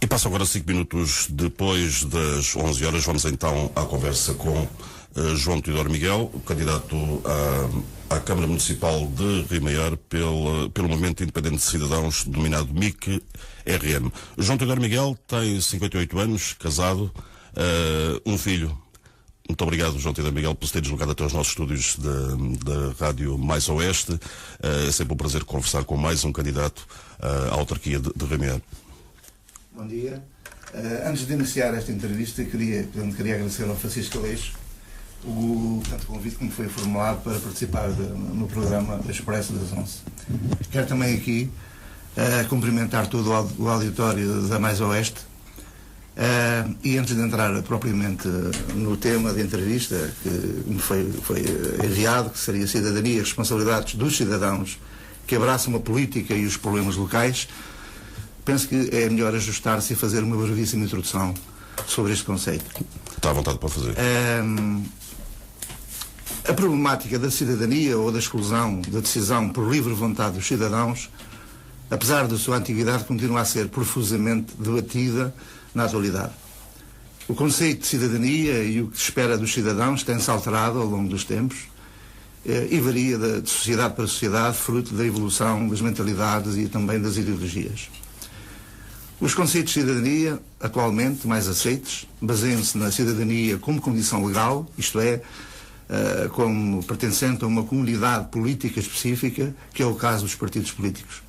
E passa agora 5 minutos depois das 11 horas. Vamos então à conversa com João Teodoro Miguel, candidato à Câmara Municipal de Rio Maior pelo Movimento Independente de Cidadãos, denominado MIC-RM. João Teodoro Miguel tem 58 anos, casado, um filho. Muito obrigado, João Teodoro Miguel, por se ter deslocado até os nossos estúdios da Rádio Mais Oeste. É sempre um prazer conversar com mais um candidato à autarquia de Rio Maior. Bom dia. Antes de iniciar esta entrevista, queria agradecer ao Francisco Aleixo o convite que me foi formulado para participar no programa Expresso das 11. Quero também aqui cumprimentar todo o auditório da Mais Oeste e antes de entrar propriamente no tema da entrevista que me foi enviado, que seria Cidadania e Responsabilidades dos Cidadãos que abraçam a política e os problemas locais, penso que é melhor ajustar-se e fazer uma brevíssima introdução sobre este conceito. Está à vontade para fazer. A problemática da cidadania ou da exclusão da decisão por livre vontade dos cidadãos, apesar da sua antiguidade, continua a ser profusamente debatida na atualidade. O conceito de cidadania e o que se espera dos cidadãos tem-se alterado ao longo dos tempos e varia de sociedade para sociedade, fruto da evolução das mentalidades e também das ideologias. Os conceitos de cidadania, atualmente mais aceitos, baseiam-se na cidadania como condição legal, isto é, como pertencente a uma comunidade política específica, que é o caso dos partidos políticos.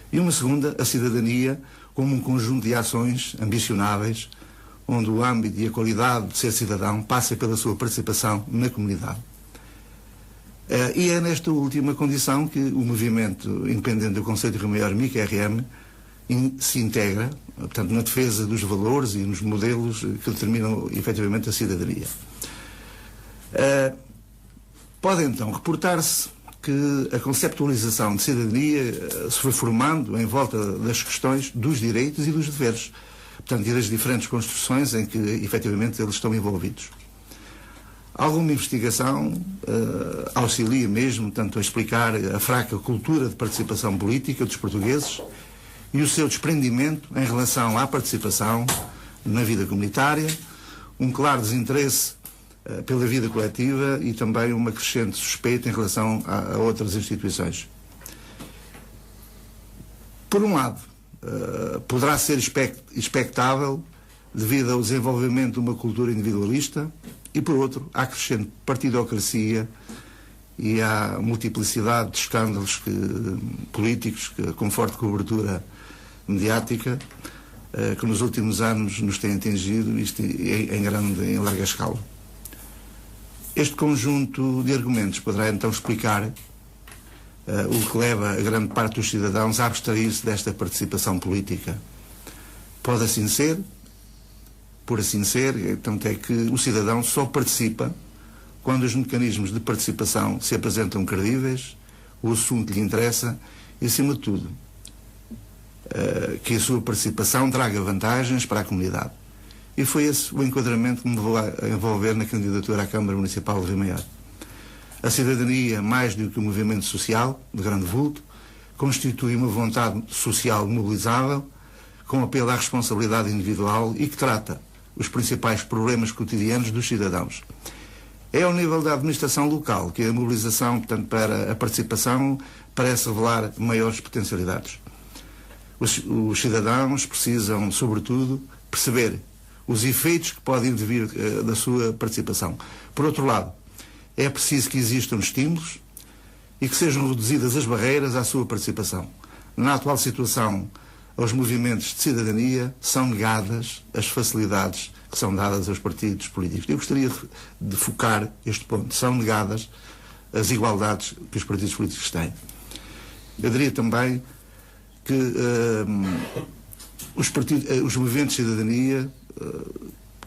E uma segunda, a cidadania como um conjunto de ações ambicionáveis, onde o âmbito e a qualidade de ser cidadão passa pela sua participação na comunidade. E é nesta última condição que o movimento independente do Conselho de Rio Maior, MIC-RM, se integra, portanto, na defesa dos valores e nos modelos que determinam efetivamente a cidadania. Pode então reportar-se que a conceptualização de cidadania se foi formando em volta das questões dos direitos e dos deveres, portanto, e das diferentes construções em que efetivamente eles estão envolvidos. Alguma investigação auxilia mesmo, tanto a explicar a fraca cultura de participação política dos portugueses e o seu desprendimento em relação à participação na vida comunitária, um claro desinteresse pela vida coletiva e também uma crescente suspeita em relação a outras instituições. Por um lado, poderá ser expectável devido ao desenvolvimento de uma cultura individualista e, por outro, à crescente partidocracia e à multiplicidade de escândalos políticos com forte cobertura mediática que nos últimos anos nos têm atingido, isto em larga escala. Este conjunto de argumentos poderá então explicar o que leva a grande parte dos cidadãos a abstrair-se desta participação política. Pode assim ser, por assim ser, tanto é que o cidadão só participa quando os mecanismos de participação se apresentam credíveis, o assunto lhe interessa e, acima de tudo, que a sua participação traga vantagens para a comunidade. E foi esse o enquadramento que me levou a envolver na candidatura à Câmara Municipal de Rio Maior. A cidadania, mais do que um movimento social de grande vulto, constitui uma vontade social mobilizável, com apelo à responsabilidade individual e que trata os principais problemas cotidianos dos cidadãos. É ao nível da administração local que a mobilização, portanto, para a participação parece revelar maiores potencialidades. Os cidadãos precisam, sobretudo, perceber os efeitos que podem vir da sua participação. Por outro lado, é preciso que existam estímulos e que sejam reduzidas as barreiras à sua participação. Na atual situação, aos movimentos de cidadania são negadas as facilidades que são dadas aos partidos políticos. Eu gostaria de focar este ponto. São negadas as igualdades que os partidos políticos têm. Eu diria também que os movimentos de cidadania,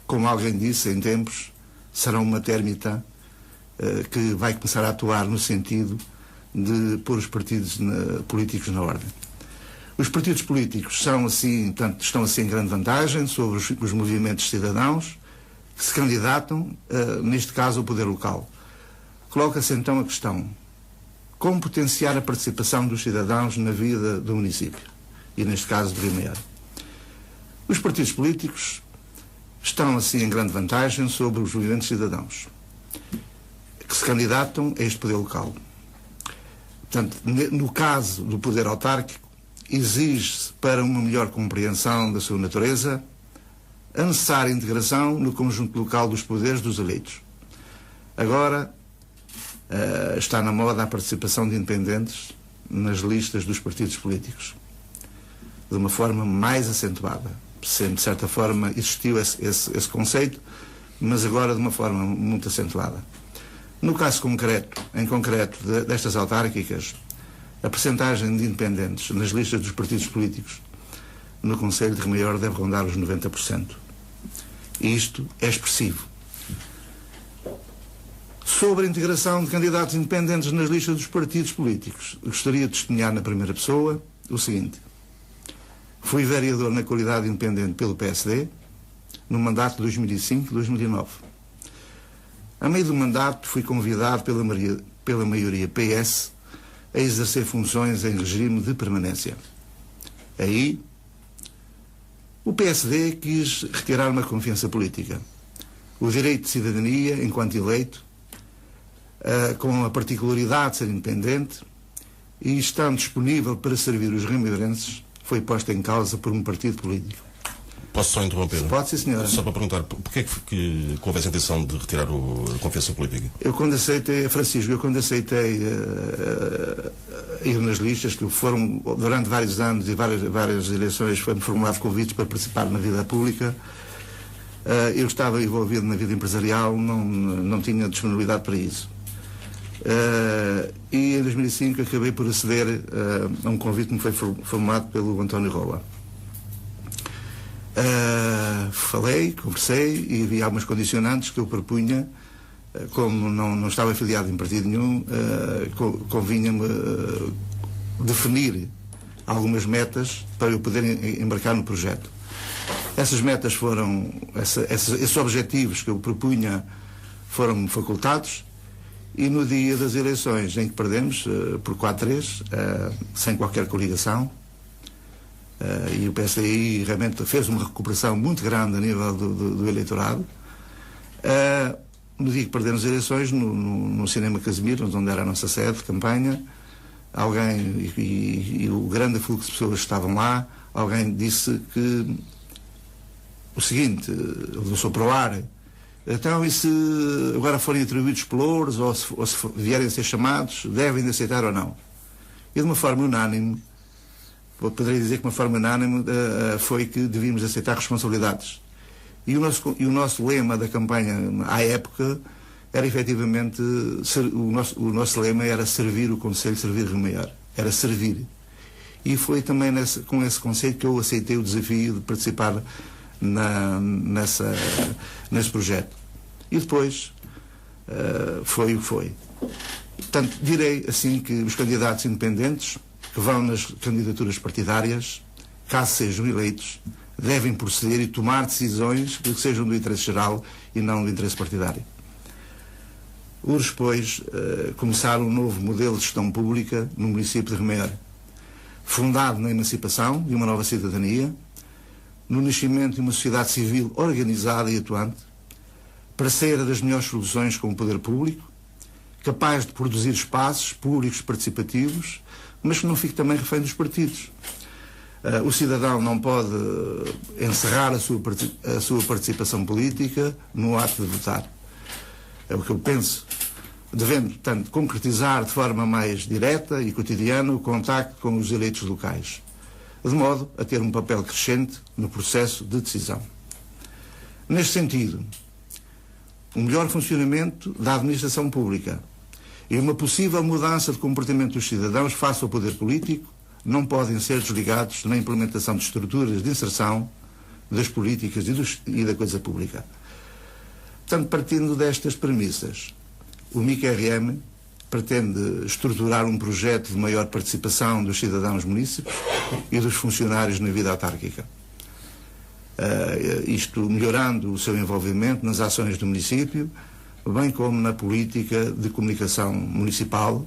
como alguém disse em tempos, serão uma térmita que vai começar a atuar no sentido de pôr os partidos políticos na ordem. Os partidos políticos são assim, portanto, estão assim em grande vantagem sobre os movimentos cidadãos que se candidatam, neste caso, ao poder local. Coloca-se então a questão: como potenciar a participação dos cidadãos na vida do município, e neste caso de Rio Maior? Os partidos políticos estão, assim, em grande vantagem sobre os movimentos cidadãos que se candidatam a este poder local. Portanto, no caso do poder autárquico, exige-se, para uma melhor compreensão da sua natureza, a necessária integração no conjunto local dos poderes dos eleitos. Agora, está na moda a participação de independentes nas listas dos partidos políticos, de uma forma mais acentuada. Sempre, de certa forma, existiu esse conceito, mas agora de uma forma muito acentuada. No caso concreto, destas autárquicas, a percentagem de independentes nas listas dos partidos políticos no Conselho de Rio Maior deve rondar os 90%. E isto é expressivo. Sobre a integração de candidatos independentes nas listas dos partidos políticos, gostaria de testemunhar na primeira pessoa o seguinte. Fui vereador na qualidade independente pelo PSD, no mandato de 2005-2009. A meio do mandato fui convidado pela maioria PS a exercer funções em regime de permanência. Aí, o PSD quis retirar-me a confiança política. O direito de cidadania, enquanto eleito, com a particularidade de ser independente e estando disponível para servir os rio-mairenses, foi posta em causa por um partido político. Posso só interromper? Pode, sim, senhora. Só para perguntar, porquê é que houve essa intenção de retirar a confiança política? Eu quando aceitei, Francisco, ir nas listas, que foram durante vários anos e várias eleições, foi-me formulado convites para participar na vida pública. Eu estava envolvido na vida empresarial, não tinha disponibilidade para isso. E em 2005 acabei por aceder a um convite que me foi formulado pelo António Rola. Falei, conversei e havia algumas condicionantes que eu propunha. Como não estava afiliado em partido nenhum, convinha-me definir algumas metas para eu poder embarcar no projeto. Essas metas foram, esses objetivos que eu propunha foram facultados e no dia das eleições em que perdemos por 4-3, sem qualquer coligação, e o PSDI realmente fez uma recuperação muito grande a nível do eleitorado, no dia que perdemos as eleições, no Cinema Casimiro, onde era a nossa sede de campanha, alguém, e o grande fluxo de pessoas que estavam lá, alguém disse que o seguinte, lançou para o ar, então e se agora forem atribuídos pelouros ou se vierem a ser chamados, devem de aceitar ou não? E de uma forma unânime, poderia dizer que de uma forma unânime foi que devíamos aceitar responsabilidades. E o nosso lema da campanha à época era efetivamente, o nosso lema era servir o Conselho, servir Rio Maior. Era servir. E foi também com esse conceito que eu aceitei o desafio de participar nesse projeto. E depois foi o que foi. Portanto, direi assim que os candidatos independentes que vão nas candidaturas partidárias, caso sejam eleitos, devem proceder e tomar decisões que sejam do interesse geral e não do interesse partidário. Urge, pois, começar um novo modelo de gestão pública no município de Rio Maior, fundado na emancipação e uma nova cidadania, no nascimento de uma sociedade civil organizada e atuante, parceira das melhores soluções com o poder público, capaz de produzir espaços públicos participativos, mas que não fique também refém dos partidos. O cidadão não pode encerrar a sua participação política no ato de votar. É o que eu penso. Devendo, portanto, concretizar de forma mais direta e cotidiana o contacto com os eleitos locais, de modo a ter um papel crescente no processo de decisão. Neste sentido, um melhor funcionamento da administração pública e uma possível mudança de comportamento dos cidadãos face ao poder político não podem ser desligados na implementação de estruturas de inserção das políticas e da coisa pública. Portanto, partindo destas premissas, o MIC-RM pretende estruturar um projeto de maior participação dos cidadãos munícipes e dos funcionários na vida autárquica. Isto melhorando o seu envolvimento nas ações do município, bem como na política de comunicação municipal,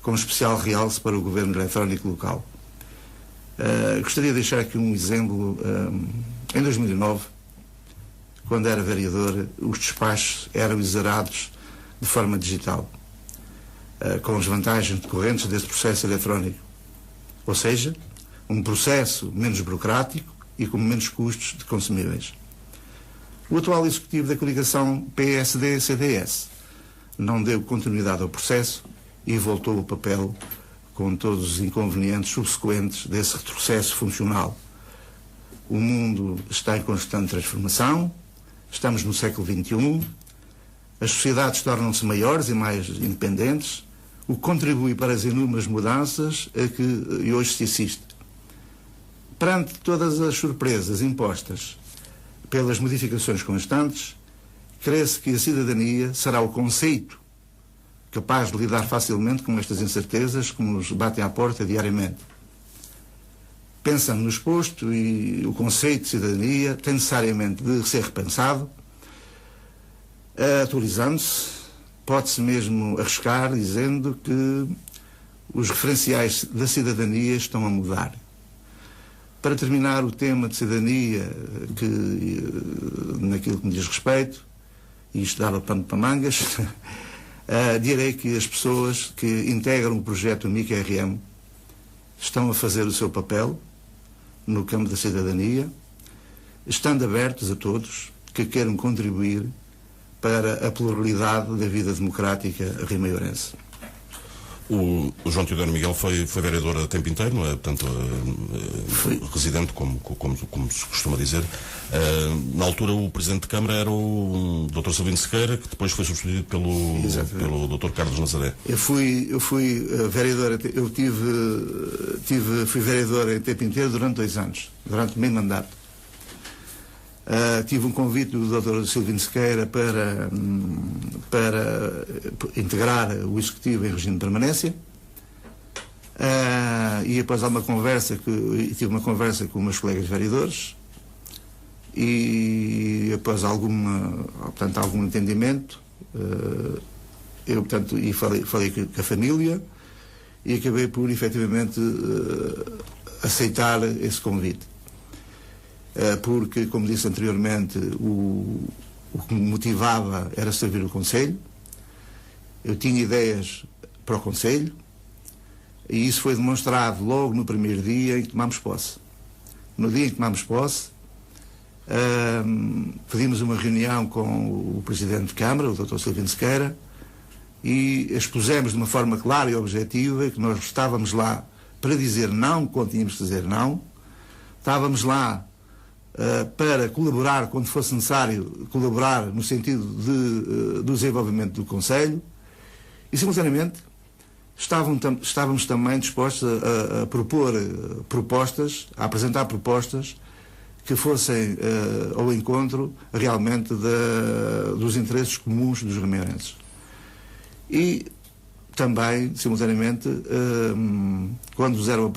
com especial realce para o governo eletrónico local. Gostaria de deixar aqui um exemplo Em 2009, quando era vereador, os despachos eram exarados de forma digital, com as vantagens decorrentes desse processo eletrónico. Ou seja, um processo menos burocrático e com menos custos de consumíveis. O atual executivo da coligação PSD-CDS não deu continuidade ao processo e voltou ao papel com todos os inconvenientes subsequentes desse retrocesso funcional. O mundo está em constante transformação, estamos no século XXI, as sociedades tornam-se maiores e mais independentes, o que contribui para as inúmeras mudanças a que hoje se assiste. Perante todas as surpresas impostas pelas modificações constantes, crê-se que a cidadania será o conceito capaz de lidar facilmente com estas incertezas que nos batem à porta diariamente. Pensando no exposto, e o conceito de cidadania tem necessariamente de ser repensado, atualizando-se, pode-se mesmo arriscar dizendo que os referenciais da cidadania estão a mudar. Para terminar o tema de cidadania, naquilo que me diz respeito, e isto dava pano para mangas, direi que as pessoas que integram o projeto MIC-RM estão a fazer o seu papel no campo da cidadania, estando abertos a todos que queiram contribuir para a pluralidade da vida democrática rimaiorense. O João Teodoro Miguel foi vereador a tempo inteiro, não é? Portanto, residente, como se costuma dizer. Na altura, o Presidente de Câmara era o Dr. Silvino Sequeira, que depois foi substituído pelo Dr. Carlos Nazaré. Eu fui vereador, fui vereador em tempo inteiro durante 2 anos, durante meio mandato. Tive um convite do Dr. Silvino Sequeira para integrar o Executivo em regime de permanência, e após tive uma conversa com meus colegas vereadores e após algum entendimento, eu falei com a família e acabei por efetivamente aceitar esse convite. Porque, como disse anteriormente, o que me motivava era servir o Conselho. Eu tinha ideias para o Conselho e isso foi demonstrado logo no primeiro dia em que tomámos posse. No dia em que tomámos posse, pedimos uma reunião com o Presidente de Câmara, o Dr. Silvino Sequeira, e expusemos de uma forma clara e objetiva que nós estávamos lá para dizer não quando tínhamos que dizer não, estávamos lá para colaborar quando fosse necessário colaborar no sentido do desenvolvimento do Conselho e, simultaneamente, estávamos também dispostos a propor propostas, a apresentar propostas que fossem ao encontro realmente dos interesses comuns dos rimaiorenses. E também, simultaneamente, quando nos eram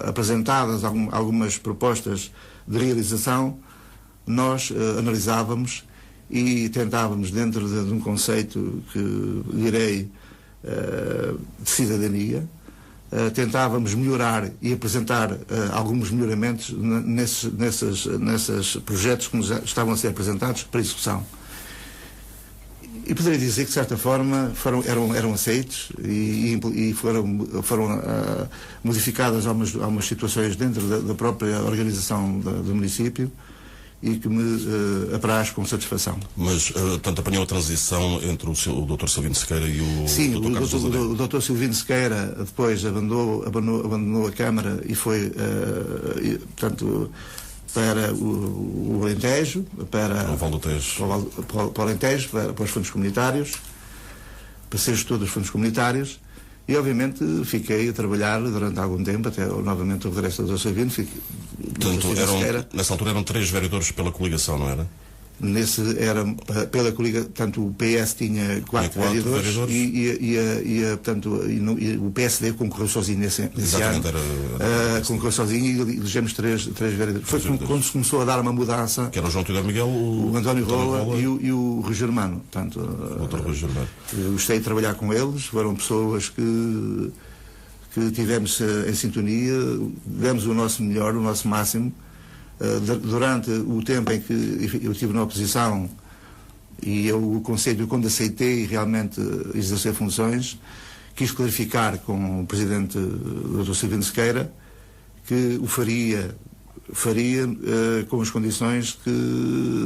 apresentadas algumas propostas de realização, nós analisávamos e tentávamos, dentro de um conceito que direi de cidadania, tentávamos melhorar e apresentar alguns melhoramentos nesses projetos que nos estavam a ser apresentados para execução. E poderia dizer que, de certa forma, eram aceitos e foram modificadas algumas situações dentro da própria organização do município e que me apraz com satisfação. Mas, portanto, apanhou a transição entre o Dr. Silvino Sequeira e o Dr. Carlos Nazaré? Sim, o Dr. Silvino Sequeira depois abandonou a Câmara e foi, portanto, para o Alentejo, para o Alentejo, para os fundos comunitários, para ser gestor dos fundos comunitários, e obviamente fiquei a trabalhar durante algum tempo, até novamente o regresso do Dr. Silvino. Portanto, nessa altura eram 3 vereadores pela coligação, não era? Pela coligação, portanto, o PS tinha 4 vereadores e o PSD concorreu sozinho nesse ano. Concorreu sozinho e elegemos 3 vereadores. Foi quando se começou a dar uma mudança. Que era o João Teodoro Miguel, o António Rola e o Rui Germano. Portanto, gostei de trabalhar com eles, foram pessoas que tivemos em sintonia, demos o nosso melhor, o nosso máximo, durante o tempo em que eu estive na oposição e o Conselho, quando aceitei realmente exercer funções, quis clarificar com o Presidente Dr. Silvino Sequeira que o faria com as condições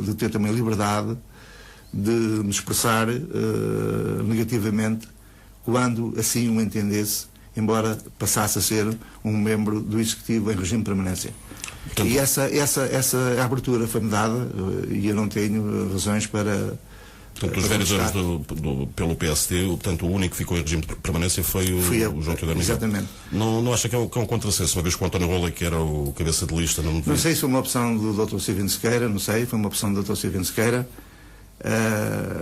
de ter também liberdade de me expressar negativamente quando assim o entendesse, embora passasse a ser um membro do Executivo em regime de permanência. Portanto, e essa abertura foi-me dada e eu não tenho razões para... Portanto, os vereadores pelo PSD, portanto, o único que ficou em regime de permanência foi o João Teodoro Miguel. Exatamente. Não acha que é um contrassenso, uma vez que o António Rola, que era o cabeça de lista... Não sei se foi uma opção do Dr. Silvino Sequeira, não sei, foi uma opção do Dr. Silvino Sequeira,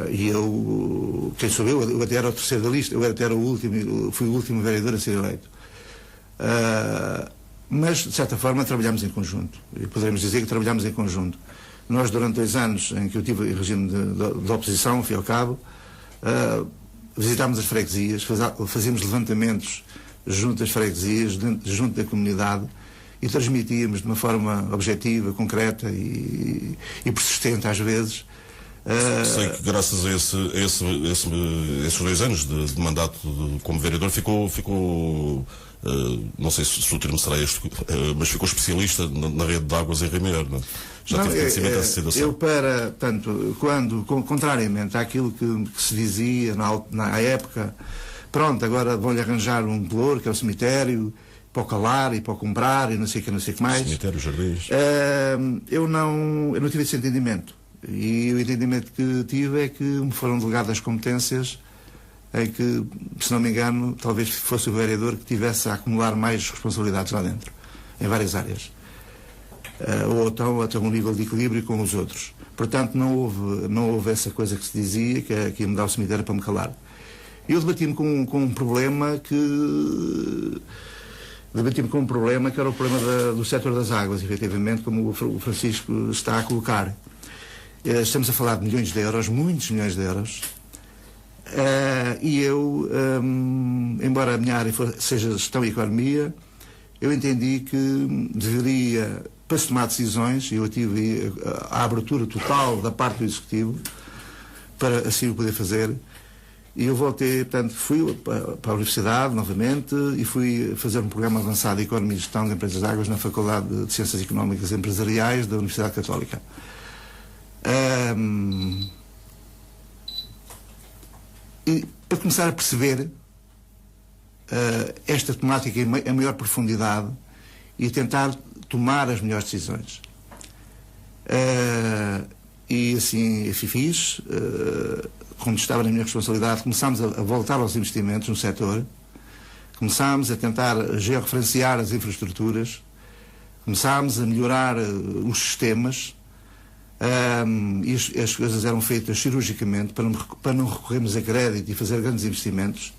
e eu, quem sou eu até era o terceiro da lista, eu até era fui o último vereador a ser eleito. Mas, de certa forma, trabalhámos em conjunto, e poderemos dizer que trabalhámos em conjunto. Nós, durante 2 anos em que eu tive em regime de oposição, fui ao cabo, visitámos as freguesias, fazíamos levantamentos junto às freguesias, junto da comunidade, e transmitíamos de uma forma objetiva, concreta e persistente às vezes. Sei que graças a esses 2 anos de mandato como vereador ficou não sei se o termo será este, mas ficou especialista na rede de águas em Rio Maior, não? Já tive conhecimento dessa situação. Contrariamente àquilo que se dizia na época, pronto, agora vão-lhe arranjar um valor, que é o cemitério, para o calar e para o comprar e não sei o que mais. Cemitério, jardins. Eu não tive esse entendimento. E o entendimento que tive é que me foram delegadas competências em que, se não me engano, talvez fosse o vereador que tivesse a acumular mais responsabilidades lá dentro, em várias áreas. Ou então até um nível de equilíbrio com os outros. Portanto, não houve essa coisa que se dizia, que ia me dar o cemitério para me calar. E eu debati-me com um problema que... Debati-me com um problema que era o problema do setor das águas, efetivamente, como o Francisco está a colocar. Estamos a falar de milhões de euros, muitos milhões de euros, e eu, embora a minha área seja gestão e economia, eu entendi que deveria, para se tomar decisões, eu tive a abertura total da parte do Executivo para assim o poder fazer, e eu voltei, portanto, fui para a Universidade novamente e fui fazer um programa avançado de Economia e Gestão de Empresas de Águas na Faculdade de Ciências Económicas e Empresariais da Universidade Católica. E para começar a perceber esta temática em maior profundidade e tentar tomar as melhores decisões. E assim fiz, quando estava na minha responsabilidade, começámos a voltar aos investimentos no setor, começámos a tentar georreferenciar as infraestruturas, começámos a melhorar os sistemas, e as coisas eram feitas cirurgicamente para não recorrermos a crédito e fazer grandes investimentos.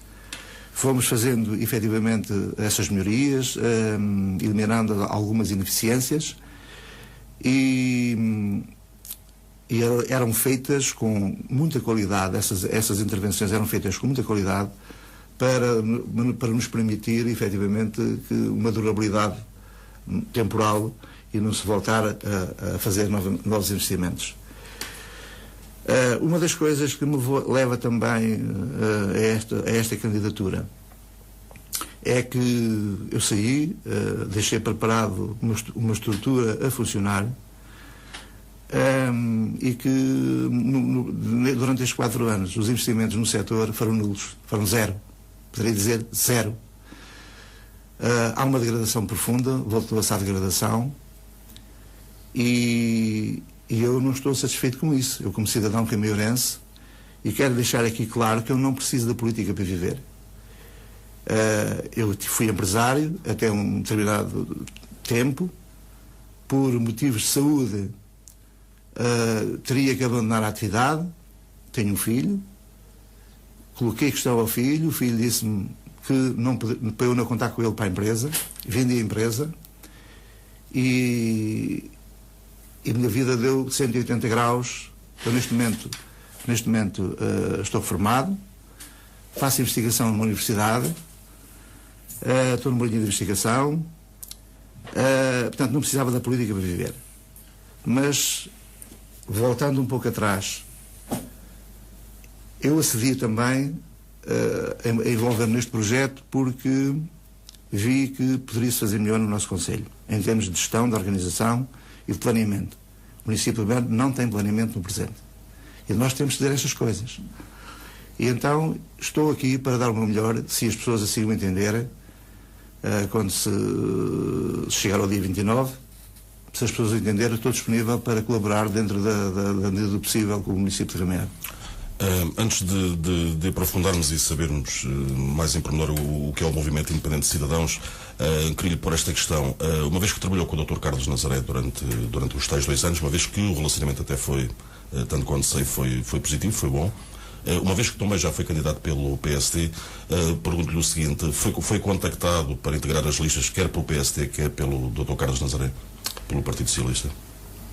Fomos fazendo efetivamente essas melhorias, eliminando algumas ineficiências e eram feitas com muita qualidade, essas intervenções eram feitas com muita qualidade para nos permitir efetivamente uma durabilidade temporal e não se voltar a fazer novos investimentos. Uma das coisas que me leva também a esta candidatura é que eu saí, deixei preparado uma estrutura a funcionar, e que durante estes 4 anos os investimentos no setor foram nulos, foram zero, poderia dizer zero. Há uma degradação profunda, voltou-se à degradação, e eu não estou satisfeito com isso. Eu, como cidadão camiorense, e quero deixar aqui claro que eu não preciso da política para viver. Eu fui empresário até um determinado tempo, por motivos de saúde teria que abandonar a atividade, tenho um filho, coloquei questão ao filho, o filho disse-me que para eu não contar com ele para a empresa, vendi a empresa e a minha vida deu 180 graus. Eu neste momento estou formado, faço investigação numa universidade, estou numa linha de investigação, portanto não precisava da política para viver. Mas, voltando um pouco atrás, eu acedi também a envolver-me neste projeto porque vi que poderia-se fazer melhor no nosso Conselho, em termos de gestão, de organização e de planeamento. O município de Berne não tem planeamento no presente. E nós temos de fazer estas coisas. E então estou aqui para dar o meu melhor, se as pessoas assim o entenderem, quando se chegar ao dia 29, se as pessoas o entenderem, estou disponível para colaborar dentro da medida do possível com o município de Rimeiro. Antes de aprofundarmos e sabermos mais em pormenor o que é o Movimento Independente de Cidadãos, queria-lhe pôr esta questão. Uma vez que trabalhou com o Dr. Carlos Nazaré durante os tais 2 anos, uma vez que o relacionamento até foi, tanto quanto sei, foi positivo, foi bom, uma vez que também já foi candidato pelo PST, pergunto-lhe o seguinte: foi contactado para integrar as listas, quer pelo PST, quer pelo Dr. Carlos Nazaré, pelo Partido Socialista?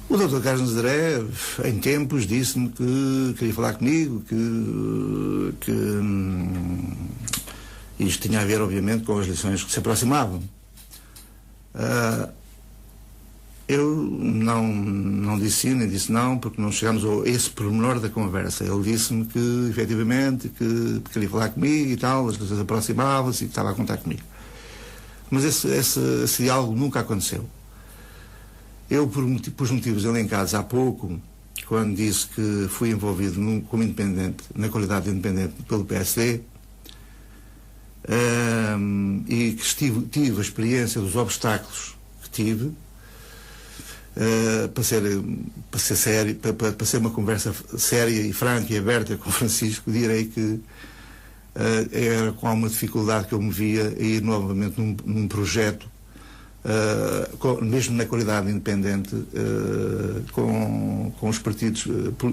O Dr. Carlos Nazaré, em tempos, disse-me que queria falar comigo, que isto tinha a ver, obviamente, com as eleições que se aproximavam. Eu não disse sim, nem disse não, porque não chegámos a esse pormenor da conversa. Ele disse-me que, efetivamente, que queria falar comigo e tal, as coisas aproximavam-se e que estava a contar comigo. Mas esse diálogo nunca aconteceu. Eu, por motivos elencados há pouco, quando disse que fui envolvido como independente, na qualidade de independente pelo PSD, e que tive a experiência dos obstáculos que tive, para ser sério, para ser uma conversa séria e franca e aberta com o Francisco, direi que era com alguma dificuldade que eu me via a ir novamente num projeto, mesmo na qualidade independente, com os partidos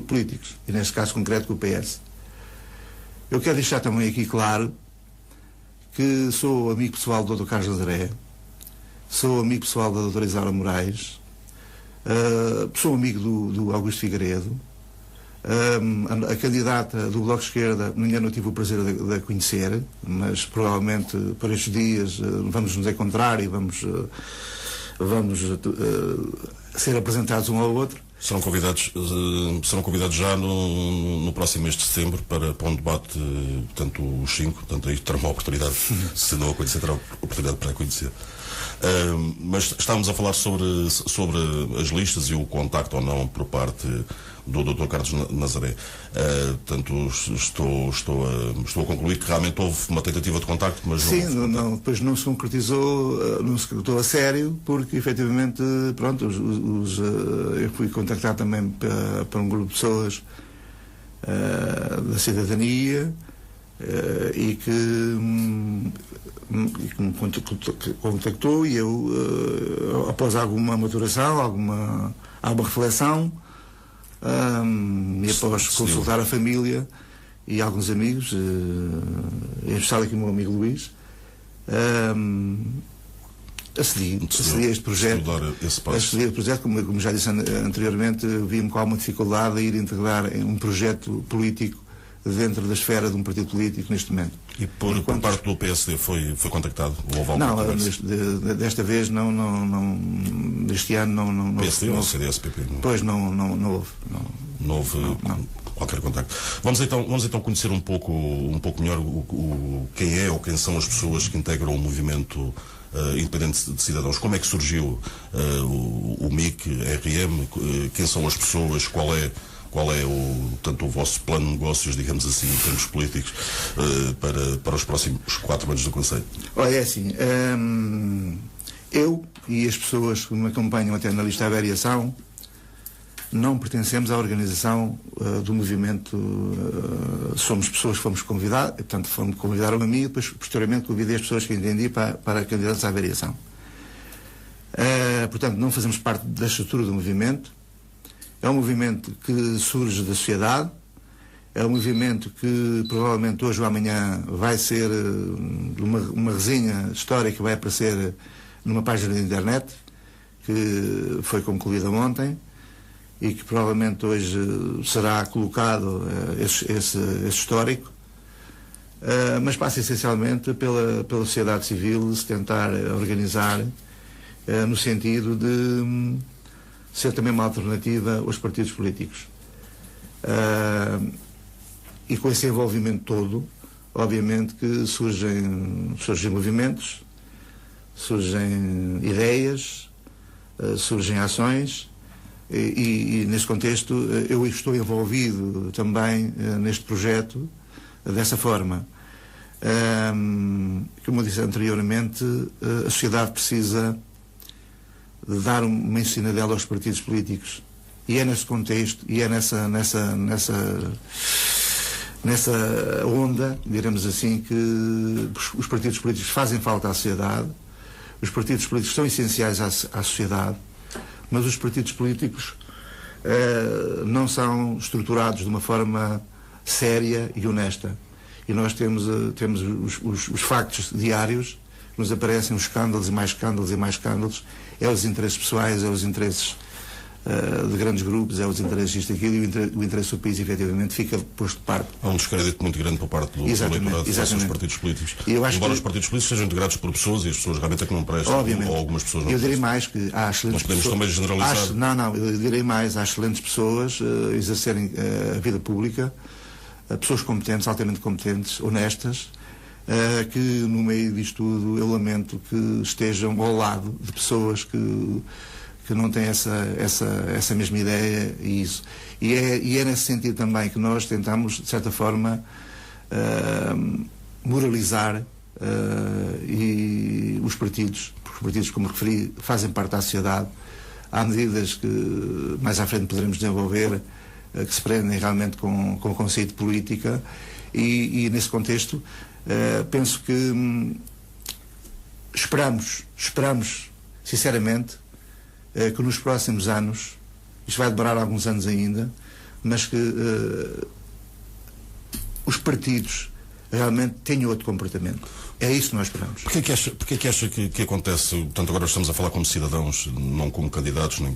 políticos, e neste caso concreto com o PS. Eu quero deixar também aqui claro que sou amigo pessoal do Dr. Carlos Nazaré, sou amigo pessoal da Dra. Isaura Moraes, sou amigo do Augusto Figueiredo. A candidata do Bloco de Esquerda ainda não tive o prazer de a conhecer, mas provavelmente por estes dias vamos nos encontrar e vamos ser apresentados um ao outro. Serão convidados já no próximo mês de setembro para um debate, portanto, os 5, portanto, aí terá uma oportunidade, se não a conhecer, terá oportunidade para a conhecer. Mas estávamos a falar sobre as listas e o contacto ou não por parte do Dr. Carlos Nazaré. Portanto, estou a concluir que realmente houve uma tentativa de contacto, mas sim, depois não se concretizou, não se concretizou a sério, porque efetivamente, pronto, eu fui contactado também para um grupo de pessoas da cidadania, e que me contactou, e eu, após alguma maturação, alguma reflexão, e após consultar a família e alguns amigos, em especial aqui o meu amigo Luís, acedi a este projeto. Como já disse anteriormente, vi-me com alguma dificuldade a ir integrar um projeto político dentro da esfera de um partido político neste momento. E por parte do PSD foi contactado? Não, desta vez não, deste ano não PSD ou CDS-PP? Pois não houve. Não houve qualquer contacto. Vamos então conhecer um pouco melhor quem é ou quem são as pessoas que integram o movimento independente de cidadãos. Como é que surgiu o MIC, RM? Quem são as pessoas? Qual é o vosso plano de negócios, digamos assim, em termos políticos, para os próximos 4 anos do Conselho? Olha, é assim, eu e as pessoas que me acompanham até na lista de avaliação não pertencemos à organização do movimento. Somos pessoas que fomos convidadas, portanto, convidaram a mim e depois, posteriormente, convidei as pessoas que entendi para candidatos à variação. Portanto, não fazemos parte da estrutura do movimento. É um movimento que surge da sociedade, é um movimento que provavelmente hoje ou amanhã vai ser uma resenha histórica que vai aparecer numa página de internet, que foi concluída ontem, e que provavelmente hoje será colocado esse histórico, mas passa essencialmente pela sociedade civil se tentar organizar no sentido ser também uma alternativa aos partidos políticos. E com esse envolvimento todo, obviamente que surgem movimentos, surgem ideias, surgem ações, e nesse contexto eu estou envolvido também neste projeto dessa forma. Como eu disse anteriormente, a sociedade precisa de dar uma ensinadela aos partidos políticos, e é nesse contexto, e é nessa onda, diremos assim, que os partidos políticos fazem falta à sociedade. Os partidos políticos são essenciais à sociedade, mas os partidos políticos não são estruturados de uma forma séria e honesta. E nós temos os factos diários, nos aparecem os escândalos e mais escândalos e mais escândalos. É os interesses pessoais, é os interesses de grandes grupos, é os interesses disto e aquilo, e o interesse do país efetivamente fica posto de parte. Há um descrédito muito grande por parte do eleitorado face aos partidos políticos. Embora os partidos políticos sejam integrados por pessoas, e as pessoas realmente é que não prestam, ou algumas pessoas não. Eu direi mais que há excelentes pessoas. Não podemos também generalizar. Eu direi mais, há excelentes pessoas exercerem a vida pública, pessoas competentes, altamente competentes, honestas, que no meio disto tudo eu lamento que estejam ao lado de pessoas que não têm essa mesma ideia, e isso. E é nesse sentido também que nós tentamos, de certa forma, moralizar e os partidos, porque os partidos, como referi, fazem parte da sociedade. Há medidas que mais à frente poderemos desenvolver, que se prendem realmente com o conceito de política, e nesse contexto penso que esperamos sinceramente que nos próximos anos, isto vai demorar alguns anos ainda, mas que os partidos realmente tenham outro comportamento. É isso que nós esperamos. Porquê que acha que acontece, portanto agora estamos a falar como cidadãos, não como candidatos, nem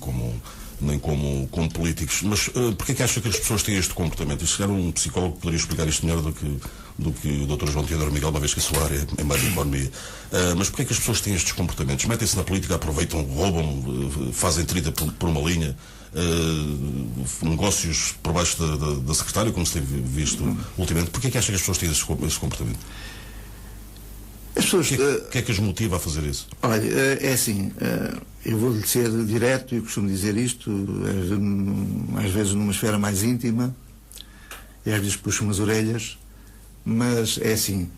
como políticos, mas porquê que acha que as pessoas têm este comportamento? E se calhar um psicólogo poderia explicar isto melhor do que o Dr. João Teodoro Miguel, uma vez que a sua área é mais de economia. Mas porquê que as pessoas têm estes comportamentos? Metem-se na política, aproveitam, roubam, fazem treta por uma linha, negócios por baixo da secretária, como se tem visto ultimamente. Porquê que acha que as pessoas têm esse comportamento? As pessoas, o que é que as motiva a fazer isso? Olha, é assim, eu vou-lhe ser direto, e costumo dizer isto, às vezes numa esfera mais íntima, e às vezes puxo umas orelhas, mas é assim,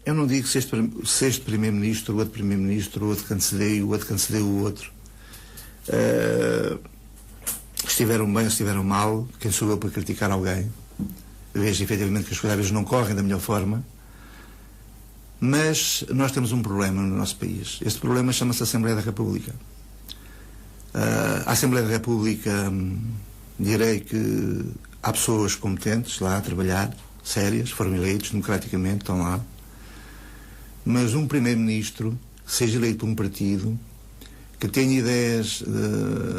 eu não digo se este Primeiro-Ministro, o outro Primeiro-Ministro, o outro que antecedeu, o outro que antecedeu o outro, estiveram bem ou estiveram mal. Quem sou eu para criticar alguém? Vejo efetivamente que as coisas às vezes não correm da melhor forma, mas nós temos um problema no nosso país. Este problema chama-se Assembleia da República. A Assembleia da República, direi que há pessoas competentes lá a trabalhar, sérias, foram eleitos democraticamente, estão lá, mas um Primeiro-Ministro que seja eleito por um partido, que tenha ideias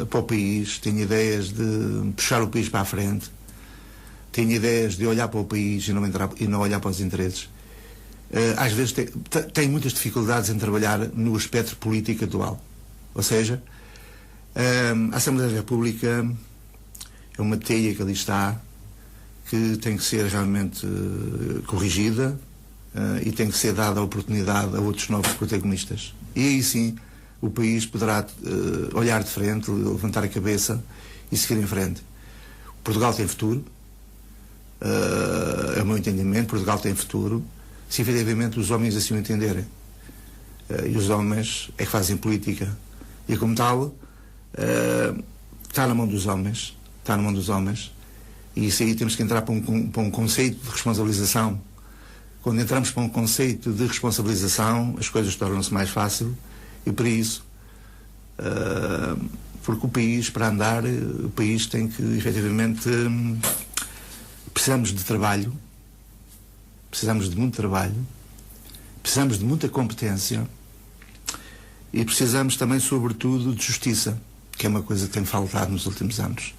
para o país, tenha ideias de puxar o país para a frente, tenha ideias de olhar para o país e não olhar para os interesses, às vezes tem muitas dificuldades em trabalhar no aspecto político atual. Ou seja, a Assembleia da República é uma teia que ali está, que tem que ser realmente corrigida, e tem que ser dada a oportunidade a outros novos protagonistas. E aí sim o país poderá olhar de frente, levantar a cabeça e seguir em frente. Portugal tem futuro, é o meu entendimento. Portugal tem futuro se efetivamente os homens assim o entenderem, e os homens é que fazem política, e como tal está na mão dos homens, e isso aí temos que entrar para um conceito de responsabilização. Quando entramos para um conceito de responsabilização, as coisas tornam-se mais fáceis, e por isso, porque o país, para andar, o país tem que efetivamente, precisamos de trabalho, precisamos de muito trabalho, precisamos de muita competência, e precisamos também, sobretudo, de justiça, que é uma coisa que tem faltado nos últimos anos.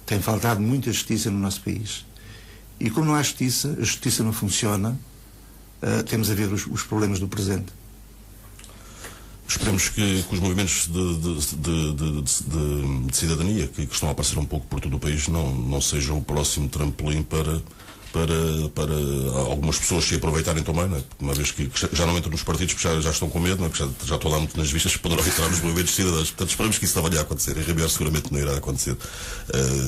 Tem faltado muita justiça no nosso país. E como não há justiça, a justiça não funciona, temos a ver os problemas do presente. Esperemos que os movimentos de cidadania que estão a aparecer um pouco por todo o país não sejam o próximo trampolim para algumas pessoas se aproveitarem também, não é? Uma vez que já não entram nos partidos porque já estão com medo, não é? Porque já estão lá muito nas vistas, poderão entrar nos movimentos cidadãos. Portanto, esperamos que isso não venha a acontecer. Em Ribeiro seguramente não irá acontecer.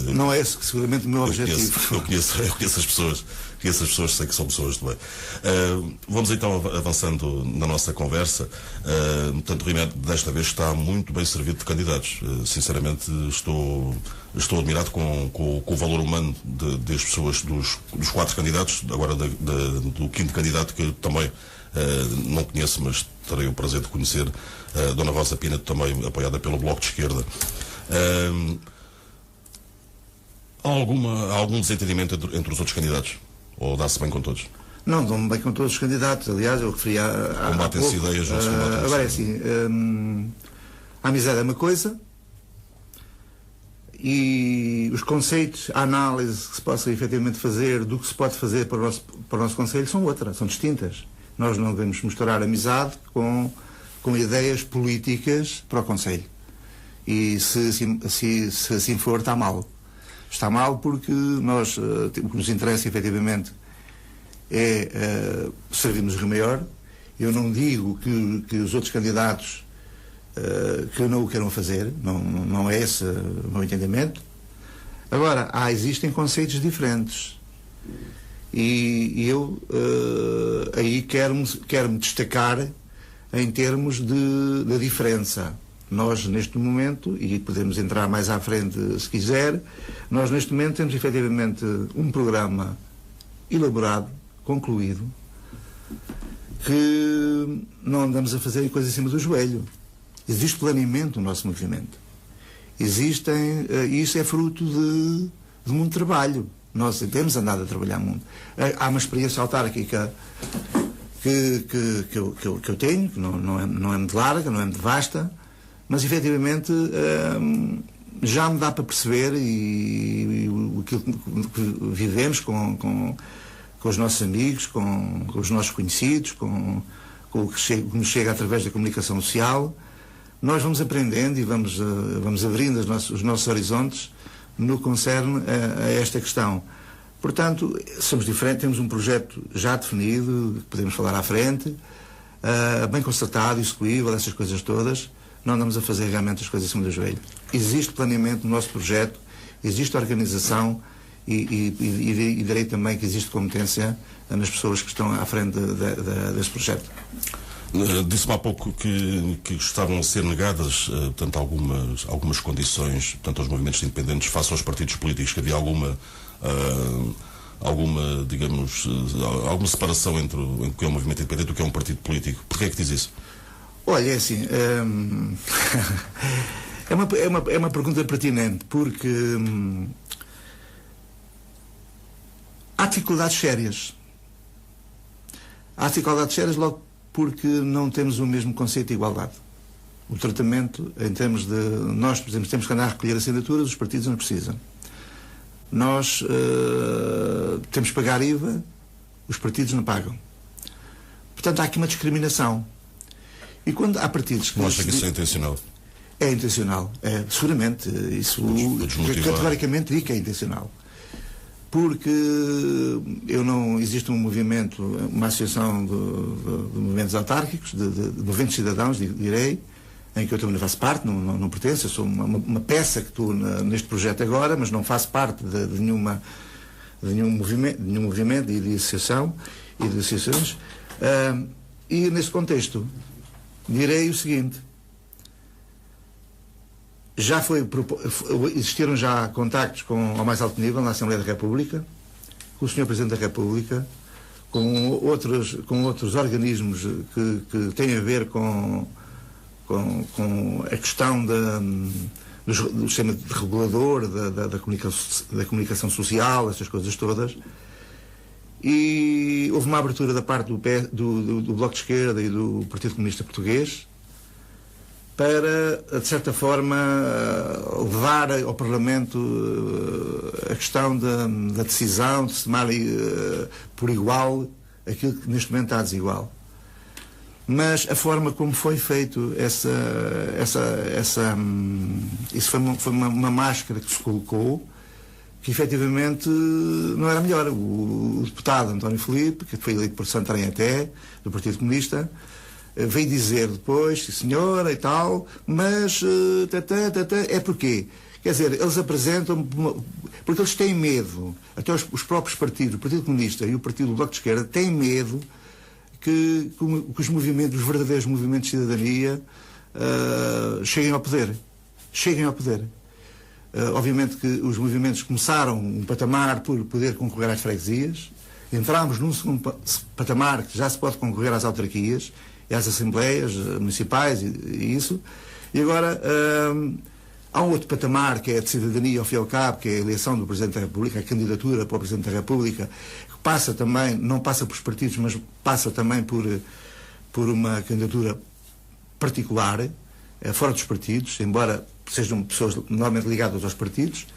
Não é esse seguramente o meu objetivo. Eu conheço as pessoas. Conheço as pessoas, sei que são pessoas também. Vamos então avançando na nossa conversa. Portanto, o Rimear desta vez está muito bem servido de candidatos. Sinceramente, estou admirado com o valor humano das pessoas, dos 4 candidatos, agora do 5º candidato, que também não conheço, mas terei o prazer de conhecer, Dona Rosa Pina, também apoiada pelo Bloco de Esquerda. Há algum desentendimento entre os outros candidatos? Ou dá-se bem com todos? Não, dão-me bem com todos os candidatos. Aliás, eu referi combatem-se ideias, não se combatem. Agora é assim, a amizade é uma coisa e os conceitos, a análise que se possa efetivamente fazer do que se pode fazer para o nosso Conselho são outras, são distintas. Nós não devemos misturar amizade com ideias políticas para o Conselho. E se assim for, está mal. Está mal porque nós, o que nos interessa efetivamente é servirmos o Rio Maior. Eu não digo que os outros candidatos que não o queiram fazer, não é esse o meu entendimento. Agora, existem conceitos diferentes e eu aí quero-me destacar em termos da diferença. Nós, neste momento, e podemos entrar mais à frente se quiser, nós neste momento temos efetivamente um programa elaborado, concluído, que não andamos a fazer coisas em cima do joelho. Existe planeamento no nosso movimento. Isso é fruto de muito trabalho. Nós temos andado a trabalhar muito. Há uma experiência autárquica que eu tenho, que não é muito larga, não é muito vasta, mas efetivamente já me dá para perceber e aquilo que vivemos com os nossos amigos, com os nossos conhecidos, com o que nos chega através da comunicação social. Nós vamos aprendendo e vamos abrindo os nossos horizontes no que concerne a esta questão. Portanto, somos diferentes, temos um projeto já definido, que podemos falar à frente, bem constatado, execuível, essas coisas todas. Não andamos a fazer realmente as coisas em cima do joelho. Existe planeamento no nosso projeto, existe organização e direi também que existe competência nas pessoas que estão à frente desse projeto. Disse-me há pouco que estavam a ser negadas portanto, algumas condições, portanto, aos movimentos independentes face aos partidos políticos, que havia alguma digamos, alguma separação entre o que é um movimento independente e o que é um partido político. Porquê é que diz isso? Olha, é assim, é uma pergunta pertinente, porque há dificuldades sérias. Há dificuldades sérias logo porque não temos o mesmo conceito de igualdade. O tratamento, em termos de... Nós, por exemplo, temos que andar a recolher assinaturas, os partidos não precisam. Nós temos que pagar IVA, os partidos não pagam. Portanto, há aqui uma discriminação. E quando há partidos que... Não acha que isso é intencional? É intencional, seguramente. Isso categoricamente digo que é intencional. Porque existe um movimento, uma associação de movimentos autárquicos, de movimentos cidadãos, direi, em que eu também faço parte, não pertenço, eu sou uma peça que estou neste projeto agora, mas não faço parte de nenhum movimento e de associação e de associações. E nesse contexto, direi o seguinte: existiram já contactos ao mais alto nível na Assembleia da República, com o Sr. Presidente da República, com outros organismos que têm a ver com a questão do sistema regulador, da comunicação social, essas coisas todas. E houve uma abertura da parte do Bloco de Esquerda e do Partido Comunista Português para, de certa forma, levar ao Parlamento a questão da decisão de se tomar por igual aquilo que neste momento está desigual. Mas a forma como foi feito isso foi uma máscara que se colocou, que efetivamente não era melhor. O deputado António Filipe, que foi eleito por Santarém até, do Partido Comunista, veio dizer depois, sim senhora e tal, mas é porquê? Quer dizer, eles apresentam, porque eles têm medo, até os próprios partidos, o Partido Comunista e o Partido do Bloco de Esquerda, têm medo que os movimentos, os verdadeiros movimentos de cidadania cheguem ao poder. Obviamente que os movimentos começaram um patamar por poder concorrer às freguesias, entramos num segundo patamar que já se pode concorrer às autarquias e às assembleias municipais e isso, e agora há um outro patamar que é a de cidadania ao fim e ao cabo, que é a eleição do Presidente da República, a candidatura para o Presidente da República, que passa também, não passa pelos partidos, mas passa também por uma candidatura particular, fora dos partidos, embora sejam pessoas normalmente ligadas aos partidos,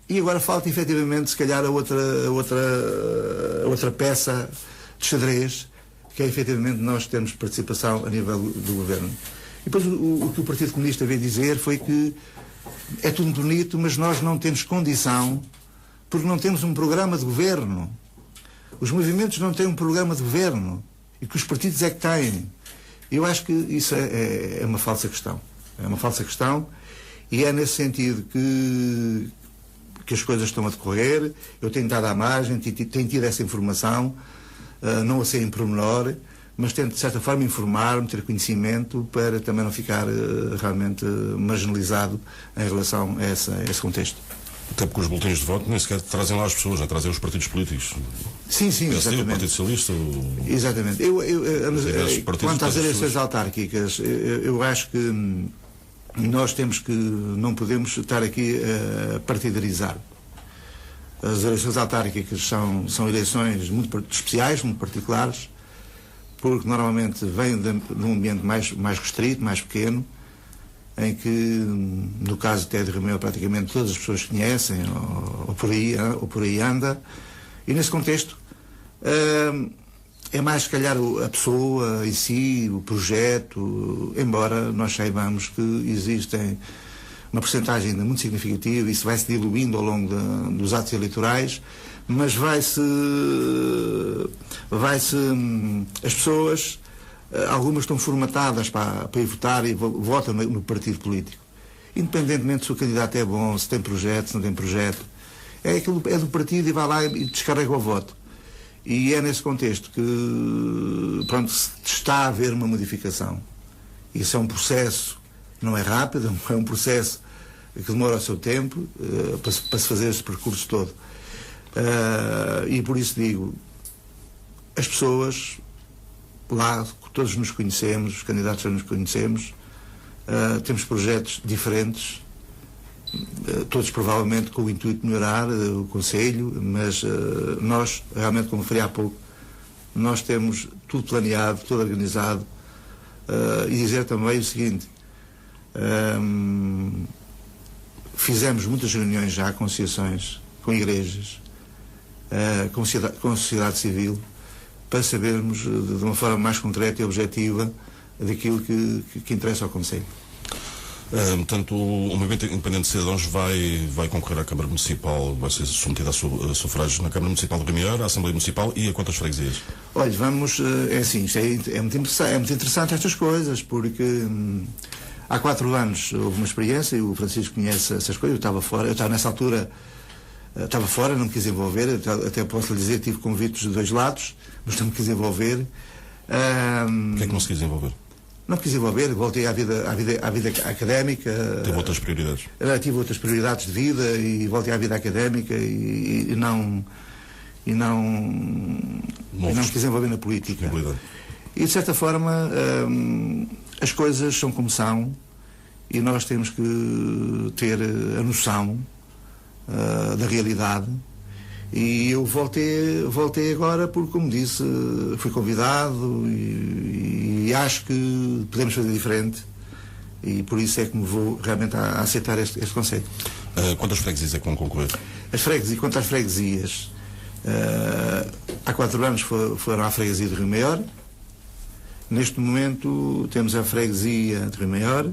e agora falta efetivamente, se calhar, a outra peça de xadrez, que é efetivamente nós termos participação a nível do governo. E depois o que o Partido Comunista veio dizer foi que é tudo bonito, mas nós não temos condição, porque não temos um programa de governo. Os movimentos não têm um programa de governo, e que os partidos é que têm. Eu acho que isso é uma falsa questão. É uma falsa questão, e é nesse sentido que as coisas estão a decorrer. Eu tenho estado à margem, tenho tido essa informação, não a sei em pormenor, mas tento de certa forma informar-me, ter conhecimento, para também não ficar realmente marginalizado em relação a esse contexto. Até porque os boletins de voto nem sequer trazem lá as pessoas, não trazem os partidos políticos. Sim, PSD, exatamente. O Partido Socialista. Exatamente. Quanto às eleições autárquicas, eu acho que nós não podemos estar aqui a partidarizar. As eleições autárquicas são eleições muito especiais, muito particulares, porque normalmente vêm de um ambiente mais restrito, mais pequeno, em que, no caso até de Rimeio, praticamente todas as pessoas conhecem, ou por aí anda, e nesse contexto é mais, se calhar, a pessoa em si, o projeto, embora nós saibamos que existem uma percentagem ainda muito significativa, isso vai-se diluindo ao longo dos atos eleitorais, mas as pessoas, algumas estão formatadas para ir votar e votam no partido político. Independentemente se o candidato é bom, se tem projeto, se não tem projeto, é do partido e vai lá e descarrega o voto. E é nesse contexto que, pronto, está a haver uma modificação. Isso é um processo, não é rápido, é um processo que demora o seu tempo para se fazer esse percurso todo. E por isso digo, as pessoas lá, todos nos conhecemos, os candidatos já nos conhecemos, temos projetos diferentes, todos provavelmente com o intuito de melhorar o Conselho, mas nós, realmente, como falei há pouco, nós temos tudo planeado, tudo organizado, e dizer também o seguinte, fizemos muitas reuniões já com associações, com igrejas, com a sociedade civil, para sabermos de uma forma mais concreta e objetiva daquilo que interessa ao Conselho. Portanto, o Movimento Independente de Cidadãos vai concorrer à Câmara Municipal, vai ser submetido a sufrágios na Câmara Municipal de Rimear, à Assembleia Municipal e a quantas freguesias? Olha, vamos, é assim, isto é muito interessante estas coisas, porque há 4 anos houve uma experiência, e o Francisco conhece essas coisas, eu estava nessa altura, estava fora, não me quis envolver, até posso lhe dizer, tive convites de 2 lados, mas não me quis envolver. O que é que não se quis envolver? Não me quis envolver, voltei à vida académica. Teve outras prioridades? Tive outras prioridades de vida e voltei à vida académica e não me quis envolver na política. E de certa forma as coisas são como são e nós temos que ter a noção da realidade. E eu voltei agora porque, como disse, fui convidado e acho que podemos fazer diferente, e por isso é que me vou realmente a aceitar este conceito. Quantas freguesias é que vão concorrer? Quanto às freguesias, há 4 anos foram à freguesia de Rio Maior, Neste momento temos a freguesia de Rio Maior,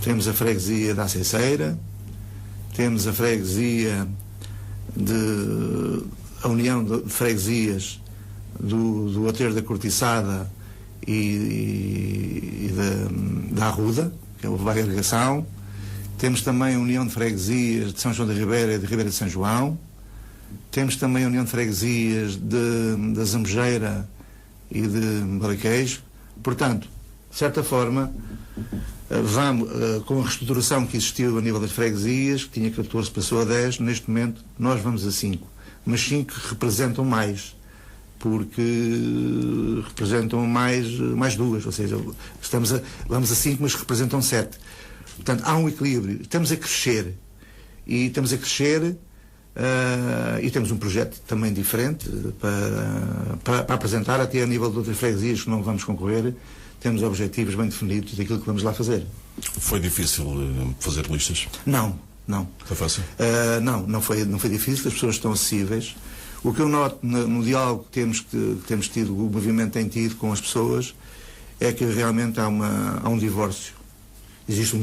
temos a freguesia da Aceiceira, temos a freguesia a União de Freguesias do Outeiro da Cortiçada e da Arruda, que é o Vaga Irrigação. Temos também a União de Freguesias de São João da Ribeira e de Ribeira de São João. Temos também a União de Freguesias da Zambujeira e de Balaqueijo. Portanto, de certa forma, vamos, com a reestruturação que existiu a nível das freguesias, que tinha 14, passou a 10, neste momento nós vamos a 5. Mas 5 representam mais, porque representam mais 2, ou seja, vamos a 5, mas representam 7. Portanto, há um equilíbrio. Estamos a crescer. E temos um projeto também diferente para apresentar, até a nível de outras freguesias que não vamos concorrer. Temos objetivos bem definidos daquilo que vamos lá fazer. Foi difícil fazer listas? Não. Foi fácil? Não foi difícil, as pessoas estão acessíveis. O que eu noto no diálogo que temos tido, o movimento tem tido com as pessoas, é que realmente há um divórcio. Existe um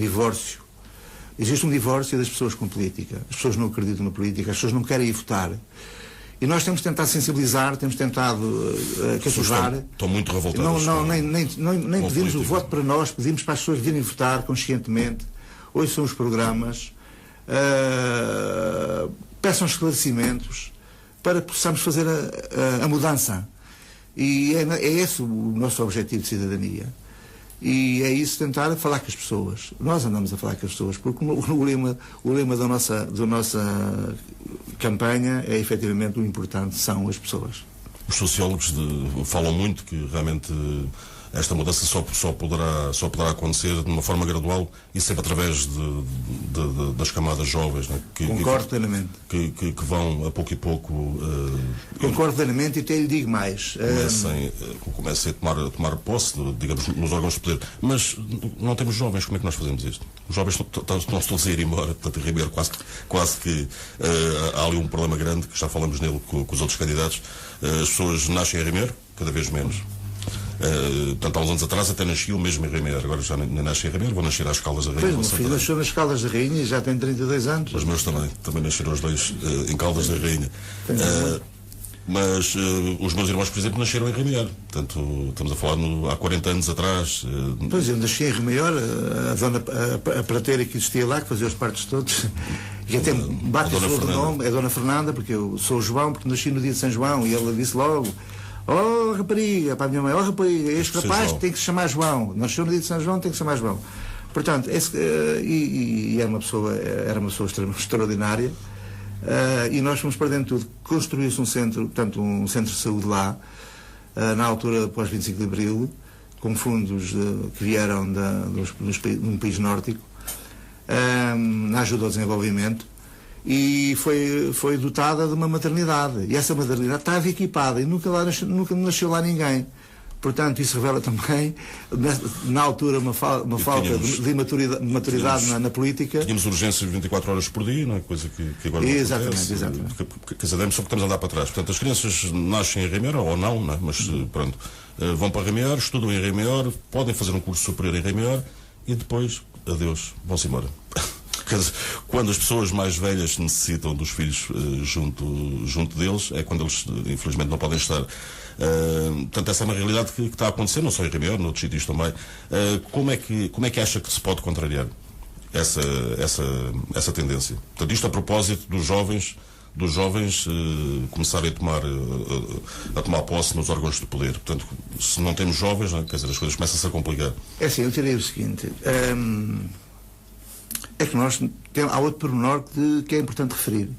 divórcio das pessoas com política. As pessoas não acreditam na política, as pessoas não querem ir votar. E nós temos tentado sensibilizar, temos tentado cativar. Estão muito revoltadas. Nem pedimos o voto para nós, pedimos para as pessoas virem votar conscientemente, ouçam os programas, peçam esclarecimentos para que possamos fazer a mudança. E é esse o nosso objetivo de cidadania. E é isso, tentar falar com as pessoas. Nós andamos a falar com as pessoas, porque o lema da nossa campanha é, efetivamente, o importante são as pessoas. Os sociólogos falam muito que realmente esta mudança só poderá acontecer de uma forma gradual e sempre através das camadas jovens, né? Concordo plenamente. Que vão a pouco e pouco... Concordo plenamente e até lhe digo mais. Comecem a tomar posse, digamos, nos órgãos de poder. Mas não temos jovens, como é que nós fazemos isto? Os jovens estão-se todos a ir embora, portanto, em Ribeiro quase que há ali um problema grande, que já falamos nele com os outros candidatos. As pessoas nascem em Ribeiro, cada vez menos. Portanto, há uns anos atrás até nasciam mesmo em Ribeiro, agora já nem nascem em Ribeiro, vão nascer às Caldas da Rainha. Pois, meu filho nasceu nas Caldas da Rainha e já tem 32 anos. Os meus também nasceram os dois em Caldas da Rainha. Mas os meus irmãos, por exemplo, nasceram em Ribeiro. Portanto, estamos a falar há 40 anos atrás. Pois, eu nasci em Ribeiro, a prateira que existia lá, que fazia os partos todos, e até bate o sobrenome, é Dona Fernanda, porque eu sou João, porque nasci no dia de São João, e ela disse logo: "Oh, rapariga", para a minha mãe: "Oh, rapariga, este rapaz tem que se chamar João. Nasceu no dia de São João, tem que se chamar João." Portanto, era uma pessoa extraordinária. E nós fomos para dentro de tudo. Construiu-se um centro de saúde lá, na altura após 25 de Abril, com fundos que vieram de um país nórdico, na ajuda ao desenvolvimento. E foi dotada de uma maternidade. E essa maternidade estava equipada e nunca nasceu lá ninguém. Portanto, isso revela também, na altura, uma falta de maturidade na política. Tínhamos urgências 24 horas por dia, não é? Coisa que agora não acontece. Exatamente. Quer dizer, só que estamos a andar para trás. Portanto, as crianças nascem em Ribeiro, ou não, mas pronto, vão para Ribeiro, estudam em Ribeiro, podem fazer um curso superior em Ribeiro e depois, adeus, vão-se embora. Quando as pessoas mais velhas necessitam dos filhos junto deles, é quando eles, infelizmente, não podem estar. Portanto, essa é uma realidade que está a acontecer, não só em Ribeiro, noutros sítios também. Como é que acha que se pode contrariar essa tendência? Portanto, isto a propósito dos jovens começarem a tomar posse nos órgãos de poder. Portanto, se não temos jovens, não é? Quer dizer, as coisas começam-se a complicar. É assim, eu direi o seguinte: é que há outro pormenor que é importante referir.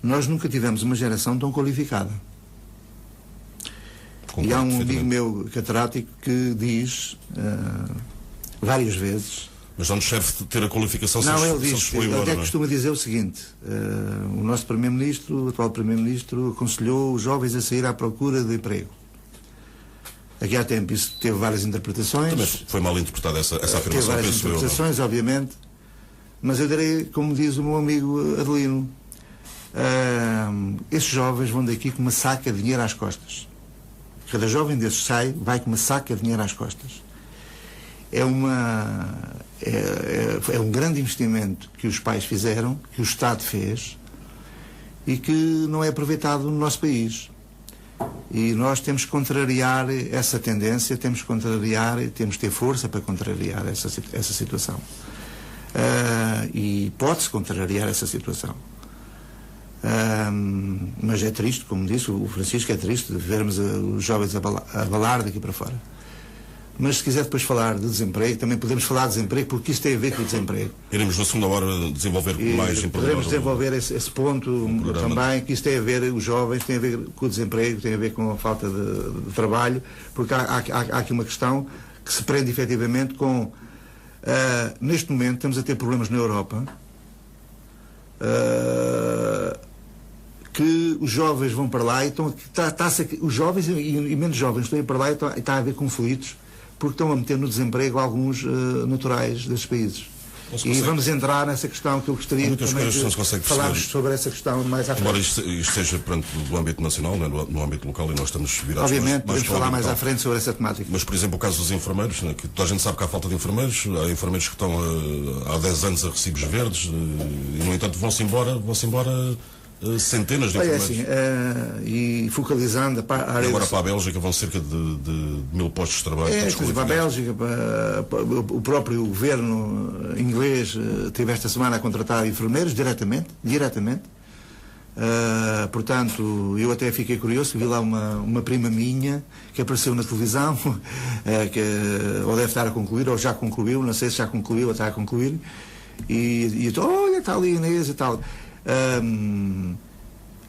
Nós nunca tivemos uma geração tão qualificada. Concordo, e há um amigo meu catedrático que diz várias vezes. Mas não nos serve ter a qualificação não, ele diz, ele até costuma dizer o seguinte: o nosso Primeiro-Ministro, o atual Primeiro-Ministro, aconselhou os jovens a sair à procura de emprego. Aqui há tempo isso teve várias interpretações. Também foi mal interpretada essa afirmação. Teve várias interpretações, obviamente. Mas eu direi, como diz o meu amigo Adelino, esses jovens vão daqui com uma saca de dinheiro às costas. Cada jovem desses vai com uma saca de dinheiro às costas. É um grande investimento que os pais fizeram, que o Estado fez, e que não é aproveitado no nosso país. E nós temos que contrariar essa tendência, temos que ter força para contrariar essa situação. E pode-se contrariar essa situação. Mas é triste, como disse o Francisco, é triste vermos os jovens a balar daqui para fora. Mas se quiser depois falar de desemprego, também podemos falar de desemprego, porque isso tem a ver com o desemprego. Iremos na segunda hora desenvolver mais em poderemos desenvolver esse ponto também, que isso tem a ver, os jovens, tem a ver com o desemprego, tem a ver com a falta de trabalho, porque há aqui uma questão que se prende efetivamente com... neste momento estamos a ter problemas na Europa, que os jovens vão para lá e os jovens e menos jovens estão a ir para lá e está a haver conflitos, porque estão a meter no desemprego alguns naturais desses países. E vamos entrar nessa questão que eu gostaria de falarmos sobre essa questão mais à frente. Embora isto seja do âmbito nacional, não é? No âmbito local, e nós estamos virados... Obviamente, podemos falar mais à frente sobre essa temática. Mas, por exemplo, o caso dos enfermeiros, né, que toda a gente sabe que há falta de enfermeiros, há enfermeiros que estão há 10 anos a recibos verdes, e, no entanto, vão-se embora centenas de enfermeiros. Assim, e focalizando a área... Agora para a Bélgica vão cerca de 1000 postos de trabalho. Para a Bélgica, o próprio governo inglês teve esta semana a contratar enfermeiros diretamente. Portanto, eu até fiquei curioso, vi lá uma prima minha que apareceu na televisão, ou deve estar a concluir, ou já concluiu, não sei se já concluiu ou está a concluir, e eu olha, está ali Inês e tal.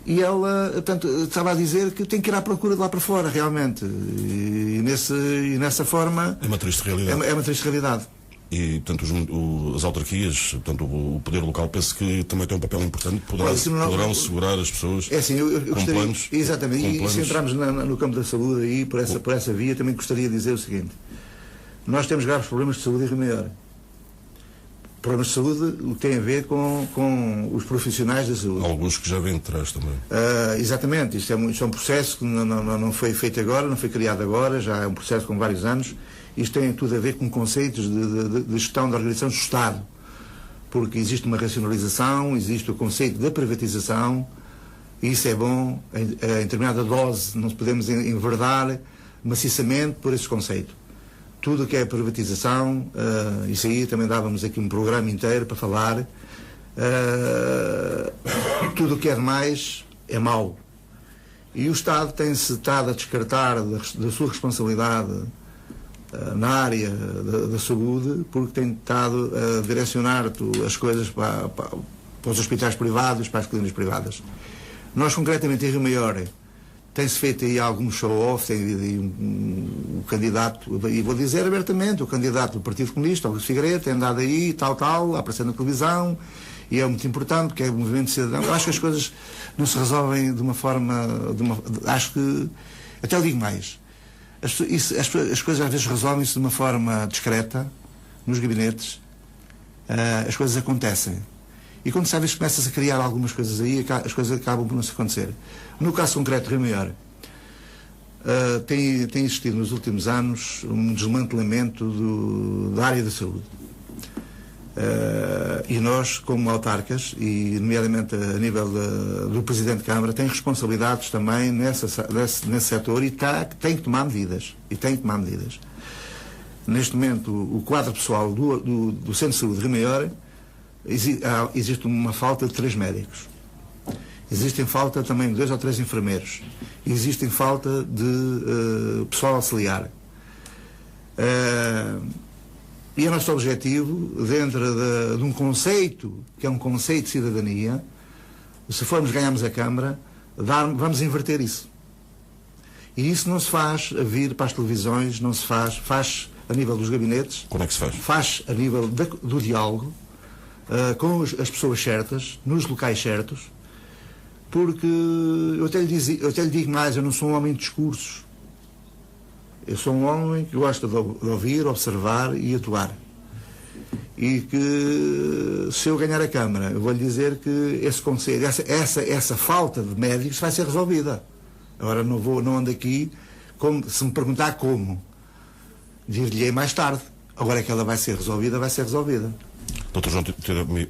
E ela, portanto, estava a dizer que tem que ir à procura de lá para fora, realmente. E nessa forma... É uma triste realidade. É uma triste realidade. E, portanto, as autarquias, portanto, o poder local, penso que também tem um papel importante, poderão segurar as pessoas eu com planos. Exatamente, e se entrarmos no campo da saúde aí, por essa via, também gostaria de dizer o seguinte: nós temos graves problemas de saúde em Rio Maior. Problemas de saúde, o que tem a ver com os profissionais da saúde. Alguns que já vêm de trás também. Exatamente, isto é um processo que não foi feito agora, não foi criado agora, já é um processo com vários anos. Isto tem tudo a ver com conceitos de gestão da organização do Estado, porque existe uma racionalização, existe o conceito da privatização, e isso é bom, em determinada dose não podemos enverdar maciçamente por esse conceito. Tudo o que é privatização, isso aí também dávamos aqui um programa inteiro para falar, tudo o que é demais é mau. E o Estado tem-se estado a descartar da sua responsabilidade na área da saúde, porque tem estado a direcionar as coisas para os hospitais privados, para as clínicas privadas. Nós, concretamente, em Rio Maior, tem-se feito aí algum show-off, tem o candidato, e vou dizer abertamente, o candidato do Partido Comunista, Augusto Figueiredo, tem andado aí, a aparecer na televisão, e é muito importante, porque é o movimento de cidadão. Eu acho que as coisas não se resolvem de uma forma... acho que... Até eu digo mais. As coisas às vezes resolvem-se de uma forma discreta, nos gabinetes. As coisas acontecem. E quando sabes que começas a criar algumas coisas aí, as coisas acabam por não se acontecer. No caso concreto de Rio Maior, tem existido nos últimos anos um desmantelamento da área da saúde. E nós, como autarcas, e nomeadamente a nível do Presidente de Câmara, tem responsabilidades também nesse setor e tem que tomar medidas. Neste momento, o quadro pessoal do Centro de Saúde de Rio Maior, existe uma falta de 3 médicos. Existem falta também de 2 ou 3 enfermeiros. Existem falta de pessoal auxiliar. E o nosso objetivo, dentro de um conceito, que é um conceito de cidadania, se formos ganharmos a Câmara, vamos inverter isso. E isso não se faz a vir para as televisões, não se faz a nível dos gabinetes. Como é que se faz? Faz a nível do diálogo, com as pessoas certas, nos locais certos, porque eu até lhe digo mais, eu não sou um homem de discursos. Eu sou um homem que gosta de ouvir, observar e atuar. E que, se eu ganhar a Câmara, eu vou-lhe dizer que esse conselho, essa falta de médicos vai ser resolvida. Agora não ando aqui Se me perguntar como, dir-lhe-ei mais tarde. Agora é que ela vai ser resolvida, vai ser resolvida. Dr. João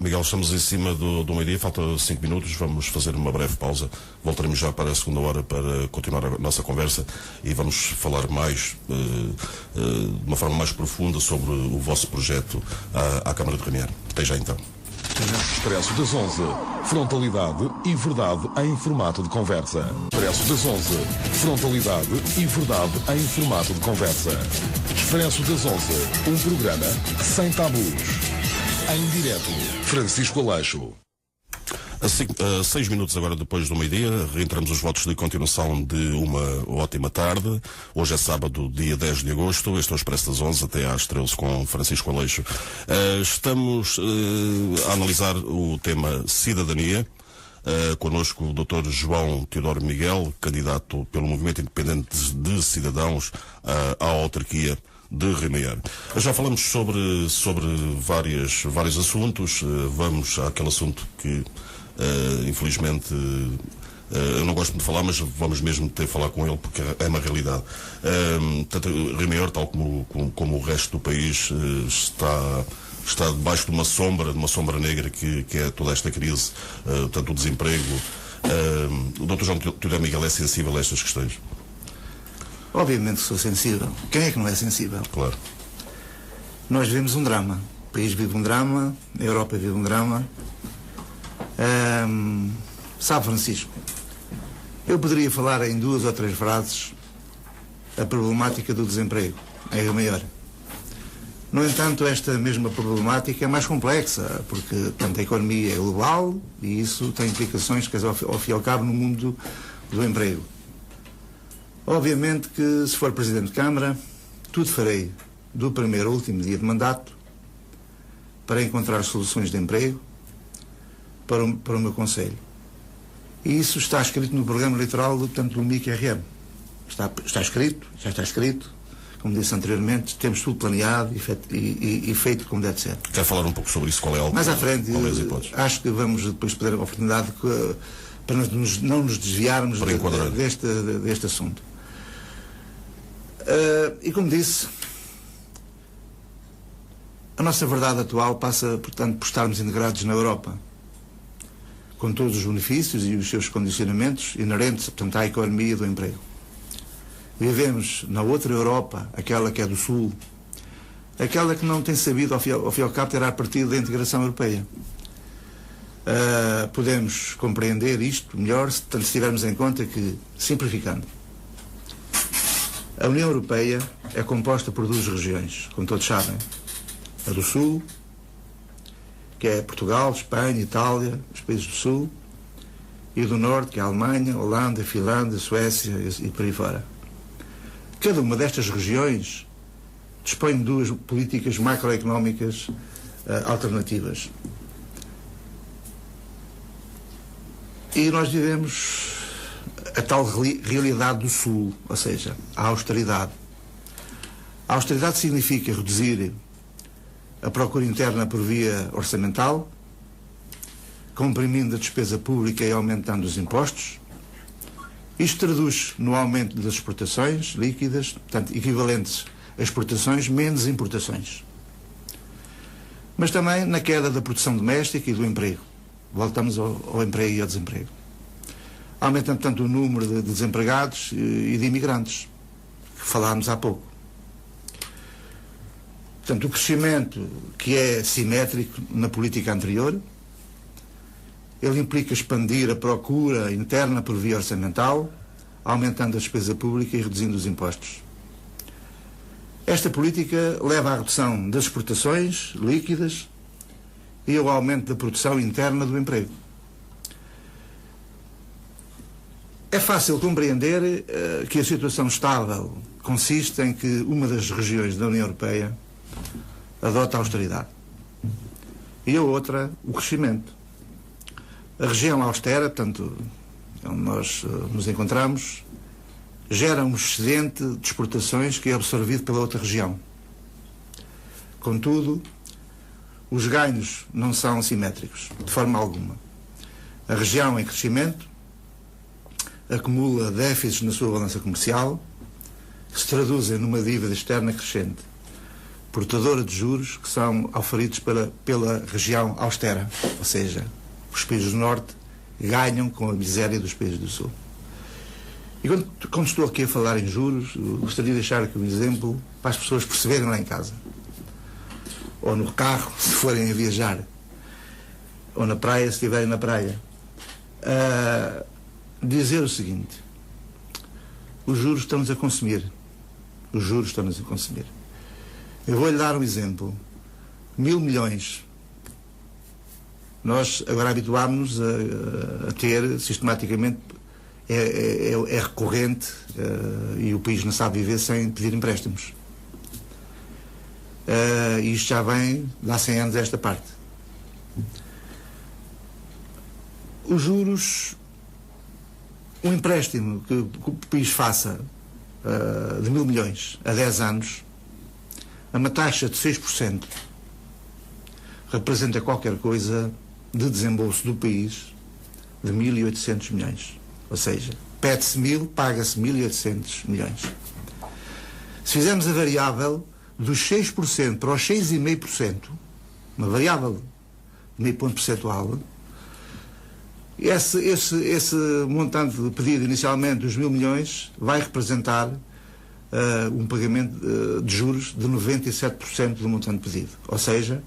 Miguel, estamos em cima do meio-dia, falta 5 minutos, vamos fazer uma breve pausa. Voltaremos já para a segunda hora para continuar a nossa conversa e vamos falar mais, de uma forma mais profunda, sobre o vosso projeto à Câmara de Rimier. Até já então. Expresso das 11. Frontalidade e verdade em formato de conversa. Expresso das 11. Frontalidade e verdade em formato de conversa. Expresso das 11. Um programa sem tabus. Em direto, Francisco Aleixo. A 6 minutos agora depois do meio-dia, reentramos os votos de continuação de uma ótima tarde. Hoje é sábado, dia 10 de agosto. Este é o Expresso das 11 até às 13 com Francisco Aleixo. Estamos a analisar o tema cidadania. Connosco o Dr. João Teodoro Miguel, candidato pelo Movimento Independente de Cidadãos à autarquia de Rimeiar. Já falamos sobre vários assuntos. Vamos àquele assunto que infelizmente eu não gosto de falar, mas vamos mesmo ter de falar com ele porque é uma realidade. Portanto, Rimeiar, tal como o resto do país, está debaixo de uma sombra negra que é toda esta crise, portanto, o desemprego. O Dr. João Teodoro Miguel é sensível a estas questões? Obviamente que sou sensível. Quem é que não é sensível? Claro. Nós vivemos um drama. O país vive um drama, a Europa vive um drama. Sabe, Francisco, eu poderia falar em 2 ou 3 frases a problemática do desemprego em Rimeiar. No entanto, esta mesma problemática é mais complexa, porque tanto a economia é global e isso tem implicações, quer dizer, ao fim e ao cabo, no mundo do emprego. Obviamente que, se for Presidente de Câmara, tudo farei, do primeiro ao último dia de mandato, para encontrar soluções de emprego para o meu Conselho. E isso está escrito no programa eleitoral do MIC-RM. Está escrito, já está escrito, como disse anteriormente, temos tudo planeado e feito como deve ser. Quer falar um pouco sobre isso? Qual é mais à frente, acho que vamos depois poder a oportunidade para não nos desviarmos deste assunto. E como disse, a nossa verdade atual passa, portanto, por estarmos integrados na Europa, com todos os benefícios e os seus condicionamentos inerentes, portanto, à economia do emprego. Vivemos na outra Europa, aquela que é do Sul, aquela que não tem sabido, ao fim e ao cabo, tirar partido da integração europeia. Podemos compreender isto melhor se tivermos em conta que, simplificando, a União Europeia é composta por 2 regiões, como todos sabem. A do Sul, que é Portugal, Espanha, Itália, os países do Sul, e do Norte, que é a Alemanha, Holanda, Finlândia, Suécia e por aí fora. Cada uma destas regiões dispõe de 2 políticas macroeconómicas alternativas. E nós vivemos a tal realidade do Sul, ou seja, a austeridade. A austeridade significa reduzir a procura interna por via orçamental, comprimindo a despesa pública e aumentando os impostos. Isto traduz no aumento das exportações líquidas, portanto, equivalentes a exportações menos importações. Mas também na queda da produção doméstica e do emprego. Voltamos ao emprego e ao desemprego. Aumentando, portanto, o número de desempregados e de imigrantes, que falámos há pouco. Portanto, o crescimento que é simétrico na política anterior, ele implica expandir a procura interna por via orçamental, aumentando a despesa pública e reduzindo os impostos. Esta política leva à redução das exportações líquidas e ao aumento da produção interna do emprego. É fácil compreender que a situação estável consiste em que uma das regiões da União Europeia adota a austeridade e a outra o crescimento. A região austera, portanto, onde nós nos encontramos, gera um excedente de exportações que é absorvido pela outra região. Contudo, os ganhos não são simétricos, de forma alguma. A região em crescimento acumula déficits na sua balança comercial, que se traduzem numa dívida externa crescente, portadora de juros que são auferidos pela região austera, ou seja, os países do Norte ganham com a miséria dos países do Sul. E quando estou aqui a falar em juros, gostaria de deixar aqui um exemplo para as pessoas perceberem lá em casa, ou no carro, se forem a viajar, ou na praia, se estiverem na praia. Dizer o seguinte: os juros estão-nos a consumir. Os juros estão-nos a consumir. Eu vou-lhe dar um exemplo. 1.000 milhões. Nós agora habituámos-nos a ter sistematicamente, é recorrente, e o país não sabe viver sem pedir empréstimos. Isto já vem de há 100 anos esta parte. Os juros, um empréstimo que o país faça de 1.000 milhões a 10 anos, a uma taxa de 6%, representa qualquer coisa de desembolso do país de 1.800 milhões. Ou seja, pede-se 1.000, paga-se 1.800 milhões. Se fizermos a variável dos 6% para os 6,5%, uma variável de meio ponto percentual, esse montante pedido inicialmente dos 1.000 milhões vai representar um pagamento de juros de 97% do montante pedido. Ou seja,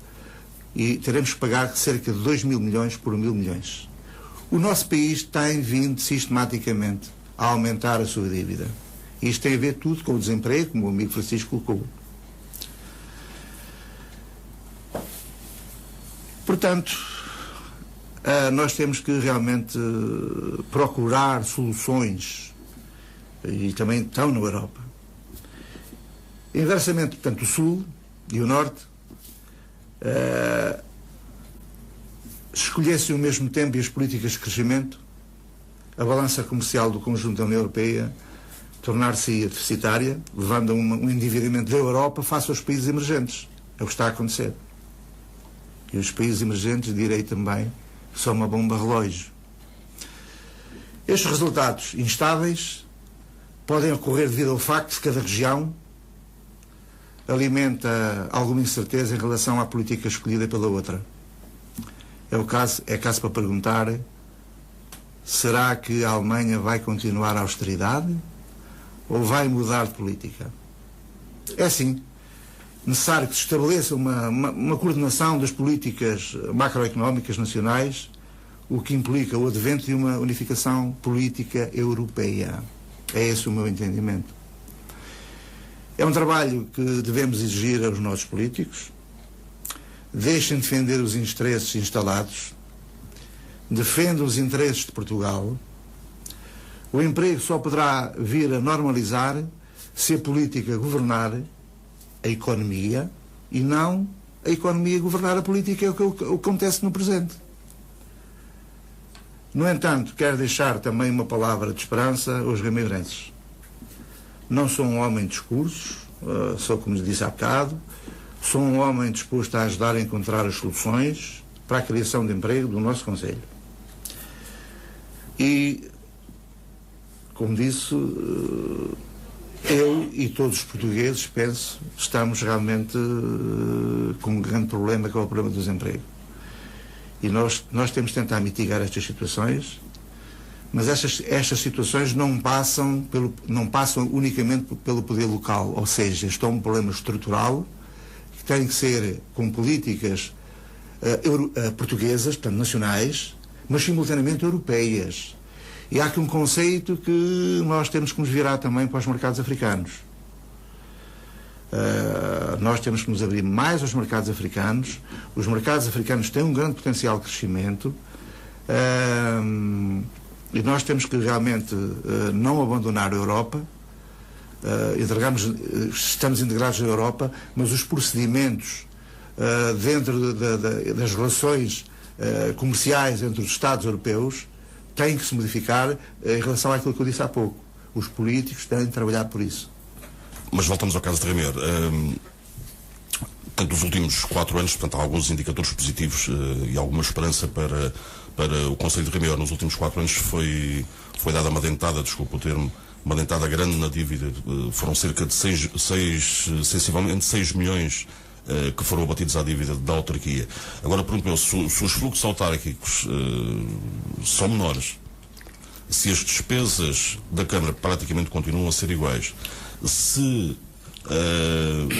e teremos que pagar cerca de 2.000 milhões por 1.000 milhões. O nosso país tem vindo sistematicamente a aumentar a sua dívida. Isto tem a ver tudo com o desemprego, como o amigo Francisco colocou. Portanto, nós temos que realmente procurar soluções, e também estão na Europa. Inversamente, portanto, o Sul e o Norte escolhessem ao mesmo tempo as políticas de crescimento, a balança comercial do conjunto da União Europeia tornar-se deficitária, levando a um endividamento da Europa face aos países emergentes. É o que está a acontecer. E os países emergentes, direi também, são uma bomba relógio. Estes resultados instáveis podem ocorrer devido ao facto de que cada região alimenta alguma incerteza em relação à política escolhida pela outra. É caso para perguntar: será que a Alemanha vai continuar a austeridade ou vai mudar de política? É assim, necessário que se estabeleça uma coordenação das políticas macroeconómicas nacionais, o que implica o advento de uma unificação política europeia. É esse o meu entendimento. É um trabalho que devemos exigir aos nossos políticos. Deixem de defender os interesses instalados, defendam os interesses de Portugal. O emprego só poderá vir a normalizar se a política governar a economia e não a economia governar a política, é o que acontece no presente. No entanto, quero deixar também uma palavra de esperança aos remeirenses. Não sou um homem de discursos, sou, como disse há bocado, sou um homem disposto a ajudar a encontrar as soluções para a criação de emprego do nosso concelho. E, como disse, eu e todos os portugueses, penso, estamos realmente com um grande problema, que é o problema do desemprego. E nós temos de tentar mitigar estas situações, mas estas situações não passam unicamente pelo poder local, ou seja, isto é um problema estrutural que tem que ser com políticas portuguesas, portanto nacionais, mas simultaneamente europeias. E há aqui um conceito que nós temos que nos virar também para os mercados africanos. Nós temos que nos abrir mais aos mercados africanos. Os mercados africanos têm um grande potencial de crescimento, e nós temos que realmente não abandonar a Europa. Estamos integrados na Europa, mas os procedimentos dentro das relações comerciais entre os Estados europeus têm que se modificar em relação àquilo que eu disse há pouco. Os políticos têm de trabalhar por isso. Mas voltamos ao caso de Remer. Portanto, nos últimos 4 anos, portanto, há alguns indicadores positivos e alguma esperança para o Concelho de Remer. Nos últimos 4 anos foi dada uma dentada, desculpa o termo, uma dentada grande na dívida, foram cerca de sensivelmente 6 milhões que foram abatidos à dívida da autarquia. Agora pergunto-me, se os fluxos autárquicos são menores, se as despesas da Câmara praticamente continuam a ser iguais, se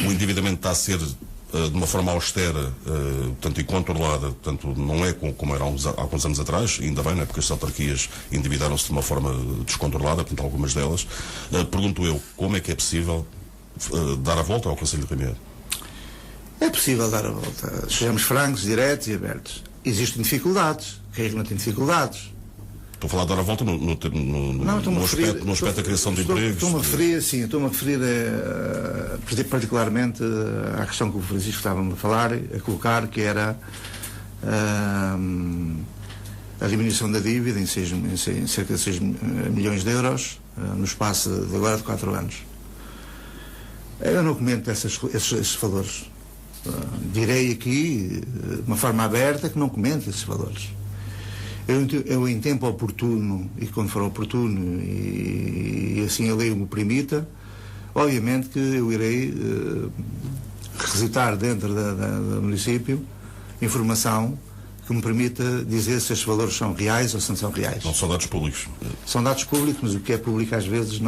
o endividamento está a ser de uma forma austera, portanto, e controlada, portanto, não é como era há alguns anos atrás, ainda bem, não é? Porque as autarquias endividaram-se de uma forma descontrolada, portanto, algumas delas. Pergunto eu, como é que é possível dar a volta ao Conselho de Rimeiro? É possível dar a volta. Sejamos francos, diretos e abertos. Existem dificuldades. Quem é que não tem dificuldades? Estou a falar de dar a volta no aspecto da criação de empregos. Estou-me a referir particularmente à questão que o Francisco estava a falar, a colocar, que era a diminuição da dívida em cerca de 6 milhões de euros no espaço de agora de 4 anos. Eu não comento esses valores. Direi aqui, de uma forma aberta, que não comento esses valores. Eu em tempo oportuno, e quando for oportuno, e assim a lei me permita, obviamente que eu irei requisitar dentro do município informação que me permita dizer se estes valores são reais ou se não são reais. Não são dados públicos. São dados públicos, mas o que é público às vezes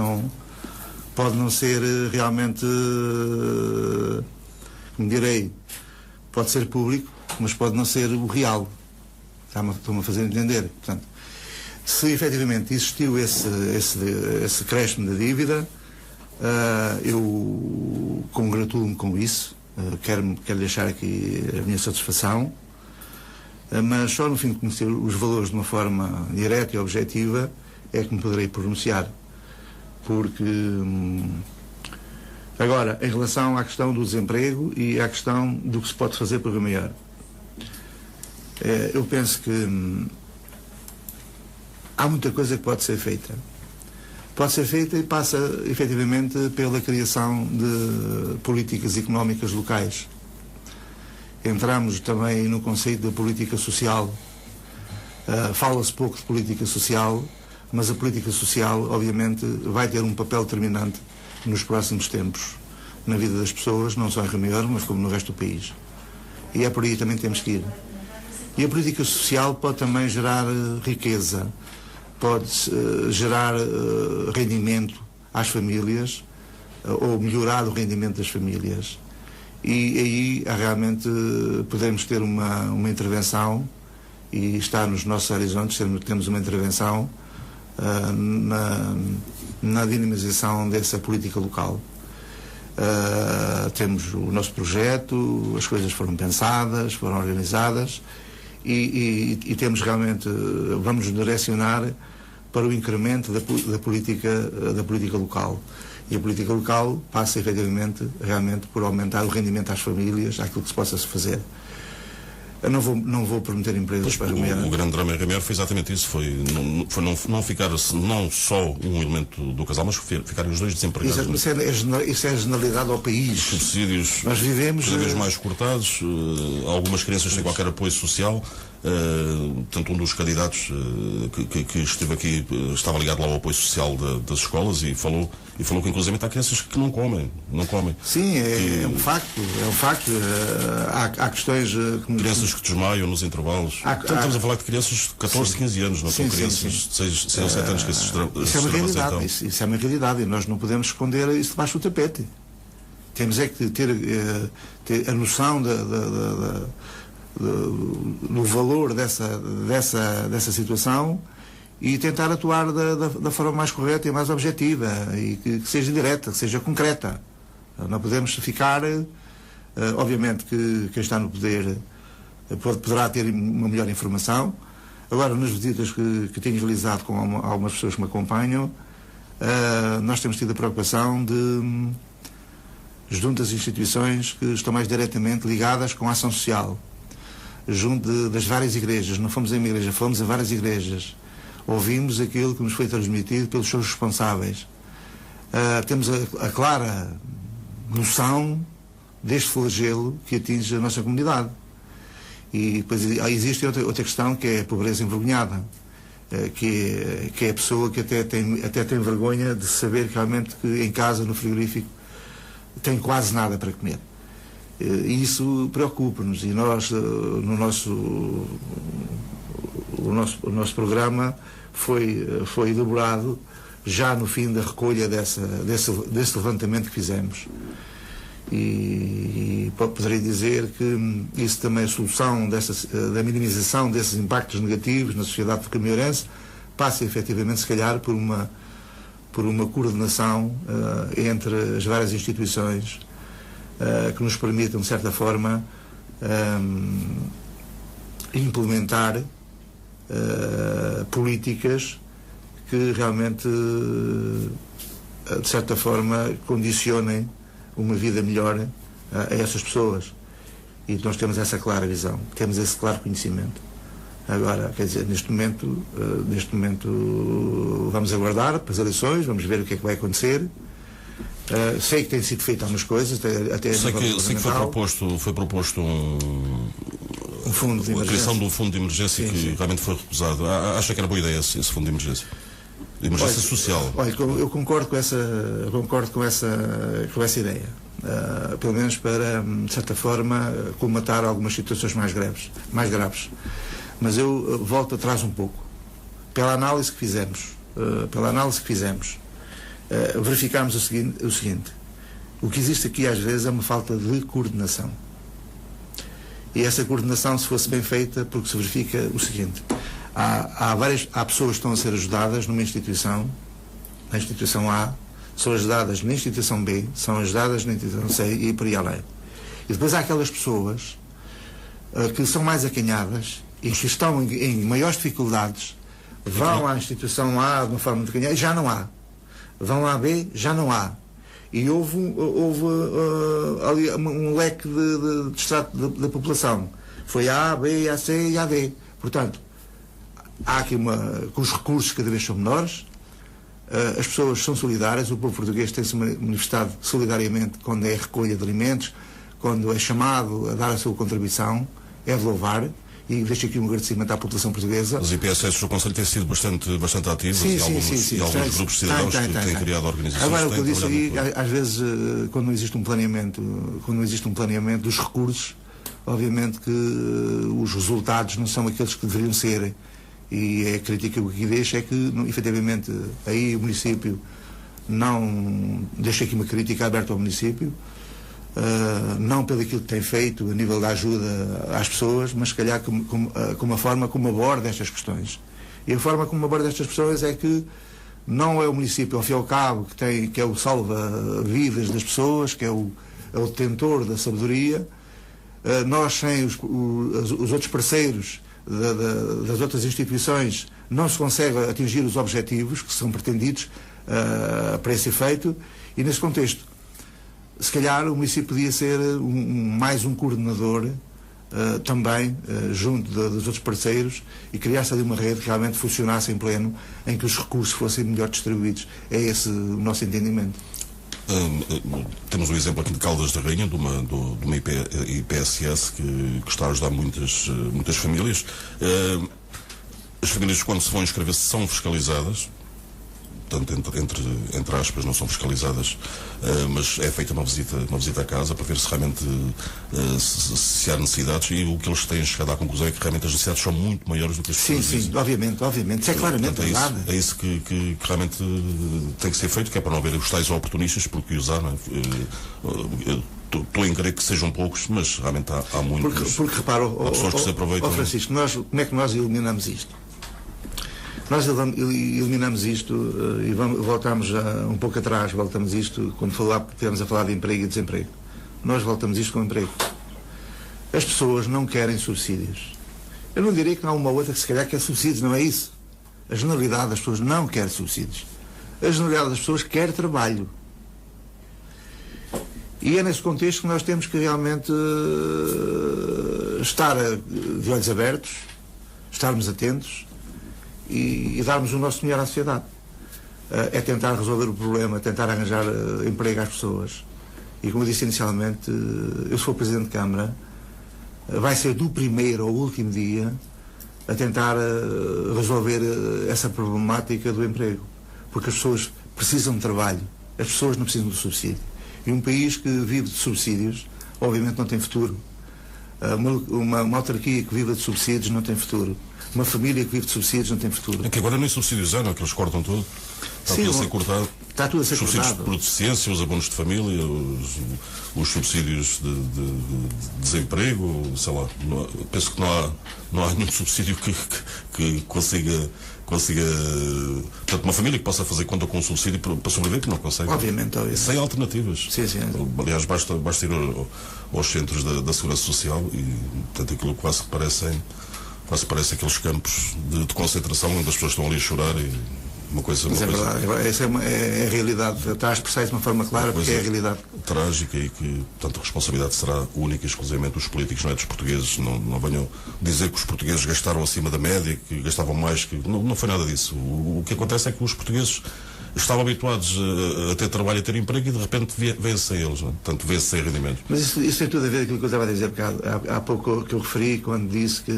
pode não ser realmente, como direi, pode ser público, mas pode não ser o real. Estou-me a fazer entender. Portanto, se efetivamente existiu esse crescimento da dívida, eu congratulo-me com isso, quero deixar aqui a minha satisfação, mas só no fim de conhecer os valores de uma forma direta e objetiva é que me poderei pronunciar. Porque, agora, em relação à questão do desemprego e à questão do que se pode fazer para Rimeir, eu penso que há muita coisa que pode ser feita. Pode ser feita e passa efetivamente pela criação de políticas económicas locais. Entramos também no conceito da política social. Fala-se pouco de política social, mas a política social, obviamente, vai ter um papel determinante nos próximos tempos, na vida das pessoas, não só em Rimeir, mas como no resto do país. E é por aí também temos que ir. E a política social pode também gerar riqueza, pode gerar rendimento às famílias, ou melhorar o rendimento das famílias. E aí realmente podemos ter uma intervenção, e está nos nossos horizontes, temos uma intervenção na dinamização dessa política local. Temos o nosso projeto, as coisas foram pensadas, foram organizadas, e temos realmente, vamos nos direcionar para o incremento da política local. E a política local passa efetivamente, realmente, por aumentar o rendimento às famílias, àquilo que se possa fazer. Eu não vou prometer empresas para Rimeir. O grande drama em Rimeir foi exatamente isso, foi não ficar não só um elemento do casal, mas ficarem os dois desempregados. Isso é a generalidade ao país. Os subsídios nós vivemos cada vez mais cortados, algumas crianças sem qualquer apoio social. Portanto, um dos candidatos que esteve aqui estava ligado lá ao apoio social das escolas e falou que inclusive há crianças que não comem. Sim, é um facto. Há questões crianças que desmaiam nos intervalos. Portanto, estamos a falar de crianças de 14, 15 anos, não são crianças de 6 ou 7 anos que isso é uma realidade. Isso é uma realidade e nós não podemos esconder isso debaixo do tapete. Temos é que ter a noção do valor dessa situação e tentar atuar da forma mais correta e mais objetiva e que seja direta, que seja concreta. Não podemos ficar, obviamente que quem está no poder poderá ter uma melhor informação. Agora, nas visitas que tenho realizado com algumas pessoas que me acompanham, nós temos tido a preocupação junto às instituições que estão mais diretamente ligadas com a ação social, junto das várias igrejas. Não fomos a uma igreja, fomos a várias igrejas. Ouvimos aquilo que nos foi transmitido pelos seus responsáveis. Temos a clara noção deste flagelo que atinge a nossa comunidade. E depois existe outra questão, que é a pobreza envergonhada. que é a pessoa que até tem vergonha de saber realmente que em casa, no frigorífico, tem quase nada para comer. E isso preocupa-nos, e nós, o nosso programa foi elaborado já no fim da recolha desse levantamento que fizemos. E poderia dizer que isso também, a solução da minimização desses impactos negativos na sociedade caminhorense passa efetivamente, se calhar, por uma coordenação entre as várias instituições que nos permitam, de certa forma, implementar políticas que realmente, de certa forma, condicionem uma vida melhor a essas pessoas. E nós temos essa clara visão, temos esse claro conhecimento. Agora, quer dizer, neste momento vamos aguardar para as eleições, vamos ver o que é que vai acontecer. Sei que tem sido feito algumas coisas, até sei que foi proposto um fundo de emergência. A criação de um fundo de emergência que realmente foi recusado. Acha que era boa ideia esse fundo de emergência? De emergência social? Olha, eu concordo com essa ideia. Pelo menos para, de certa forma, colmatar algumas situações mais graves. Mas eu volto atrás um pouco. Pela análise que fizemos, verificámos o seguinte: o que existe aqui às vezes é uma falta de coordenação. E essa coordenação, se fosse bem feita, porque se verifica o seguinte: há pessoas que estão a ser ajudadas numa instituição, na instituição A, são ajudadas na instituição B, são ajudadas na instituição C e por aí além. E depois há aquelas pessoas que são mais acanhadas e que estão em maiores dificuldades, vão à instituição A de uma forma muito acanhada e já não há. Vão à B, já não há. E houve ali um leque de extrato da população. Foi A, B, A, C e A, D. Portanto, há aqui com os recursos cada vez são menores, as pessoas são solidárias, o povo português tem-se manifestado solidariamente quando é recolha de alimentos, quando é chamado a dar a sua contribuição, é de louvar. E deixo aqui um agradecimento à população portuguesa. Os IPSS do Conselho têm sido bastante ativos e alguns grupos de cidadãos que têm criado organizações. Agora, o que eu disse aí, às vezes, quando não existe um planeamento dos recursos, obviamente que os resultados não são aqueles que deveriam ser. E a crítica que aqui deixo é que, efetivamente, aí o município não... Deixo aqui uma crítica aberta ao município, não pelo aquilo que tem feito a nível da ajuda às pessoas, mas se calhar com a forma como aborda estas questões. E a forma como aborda estas questões é que não é o município, ao fim e ao cabo, que é o salva-vidas das pessoas, que é o detentor da sabedoria. Nós, sem os outros parceiros das outras instituições, não se consegue atingir os objetivos que são pretendidos para esse efeito. E nesse contexto, se calhar o município podia ser mais um coordenador também junto dos outros parceiros e criar-se ali uma rede que realmente funcionasse em pleno, em que os recursos fossem melhor distribuídos. É esse o nosso entendimento. Temos um exemplo aqui de Caldas da Rainha, de uma IPSS que está a ajudar muitas famílias. As famílias, quando se vão inscrever-se, são fiscalizadas. Portanto, entre aspas, não são fiscalizadas, mas é feita uma visita à casa para ver se realmente se há necessidades, e o que eles têm chegado à conclusão é que realmente as necessidades são muito maiores do que as pessoas dizem. Sim, obviamente, isso é claramente verdade. É isso que realmente tem que ser feito, que é para não haver os tais oportunistas, porque usar, não é? Estou em crer que sejam poucos, mas realmente há muitos. Porque repara, há pessoas que se aproveitam. Francisco, como é que nós eliminamos isto? Nós eliminamos isto e voltamos um pouco atrás, voltamos isto quando estivemos a falar de emprego e desemprego. Nós voltamos isto com emprego. As pessoas não querem subsídios. Eu não diria que não há uma outra que se calhar quer subsídios, não é isso. A generalidade das pessoas não quer subsídios. A generalidade das pessoas quer trabalho. E é nesse contexto que nós temos que realmente estar de olhos abertos, estarmos atentos, e darmos o nosso melhor à sociedade. É tentar resolver o problema, tentar arranjar emprego às pessoas. E como eu disse inicialmente, eu sou Presidente de Câmara, vai ser do primeiro ao último dia a tentar resolver essa problemática do emprego, porque as pessoas precisam de trabalho, as pessoas não precisam de subsídio, e um país que vive de subsídios obviamente não tem futuro. Uma autarquia que vive de subsídios não tem futuro. Uma família que vive de subsídios não tem futuro. É que agora nem subsídios há, não é? Que eles cortam tudo. Está tudo a ser cortado. Está tudo a ser os subsídios cortado. de deficiência, os abonos de família, os subsídios de desemprego, sei lá. Penso que não há nenhum subsídio que consiga. Portanto, uma família que possa fazer conta com um subsídio para sobreviver, que não consegue. Obviamente. Sem alternativas. Sim. Aliás, basta ir aos centros da Segurança Social e, portanto, aquilo quase parece aqueles campos de concentração onde as pessoas estão ali a chorar e uma coisa... Mas é verdade, essa é a realidade. Está a expressar isso de uma forma clara, porque é a realidade. Trágica e que, portanto, a responsabilidade será única e exclusivamente dos políticos, não é dos portugueses. Não venham dizer que os portugueses gastaram acima da média, que gastavam mais, que não foi nada disso. O que acontece é que os portugueses estavam habituados a ter trabalho e a ter emprego e de repente vê-se sem eles, não é? Portanto, vê-se sem rendimento. Mas isso tem tudo a ver com aquilo que eu estava a dizer há pouco, que eu referi quando disse que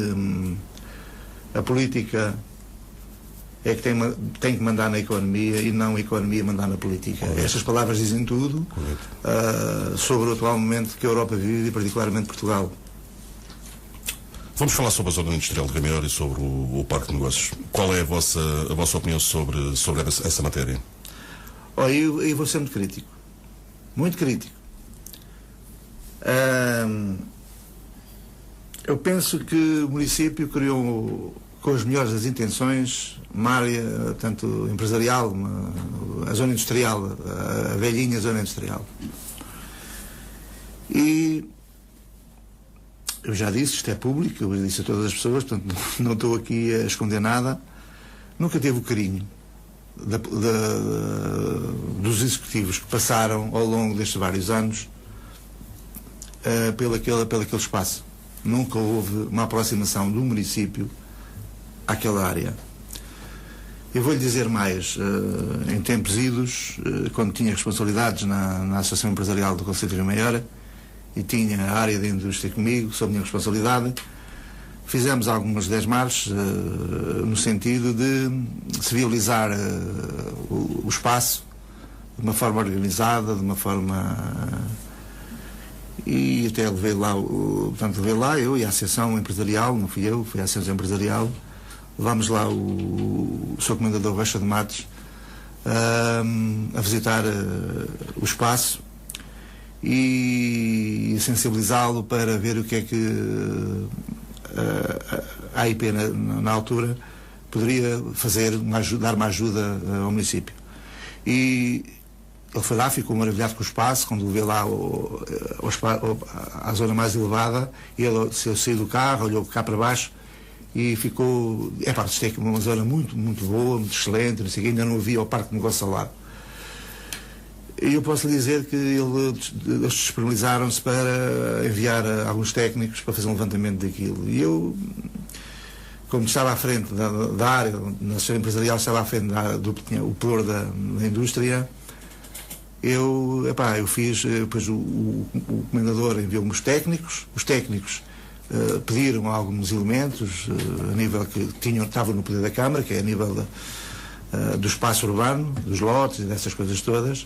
a política é que tem que mandar na economia e não a economia mandar na política. Correto. Estas palavras dizem tudo sobre o atual momento que a Europa vive e particularmente Portugal. Vamos falar sobre a zona industrial de Rio Maior e sobre o Parque de Negócios. Qual é a vossa opinião sobre essa matéria? Olha, eu vou ser muito crítico. Muito crítico. Eu penso que o município criou, com as melhores das intenções, uma área tanto empresarial, a zona industrial, a velhinha zona industrial. E eu já disse, isto é público, eu disse a todas as pessoas, portanto não estou aqui a esconder nada. Nunca teve o carinho dos executivos que passaram ao longo destes vários anos pelo aquele espaço. Nunca houve uma aproximação do município àquela área. Eu vou-lhe dizer mais, em tempos idos, quando tinha responsabilidades na Associação Empresarial do Concelho de Rio Maior e tinha a área da indústria comigo, sob minha responsabilidade, fizemos algumas 10 marchas no sentido de se viabilizar o espaço de uma forma organizada, de uma forma... E até levei lá eu e a Associação Empresarial, não fui eu, foi a Associação Empresarial, levámos lá o Sr. Comendador Rocha de Matos a visitar o espaço e sensibilizá-lo para ver o que é que a AIP na altura poderia fazer, dar uma ajuda ao município. E ele foi lá, ficou maravilhado com o espaço. Quando levei lá à zona mais elevada, ele saiu do carro, olhou cá para baixo e ficou... isto é uma zona muito, muito boa, muito excelente, não sei o quê, ainda não havia o Parque de Negócios ao lado. E eu posso lhe dizer que eles disponibilizaram-se para enviar alguns técnicos para fazer um levantamento daquilo. E eu, como estava à frente da área, na Associação Empresarial, estava à frente do que tinha o pelour da indústria, eu fiz, depois o comendador enviou-me os técnicos pediram alguns elementos a nível que estavam no poder da Câmara, que é a nível do espaço urbano, dos lotes e dessas coisas todas.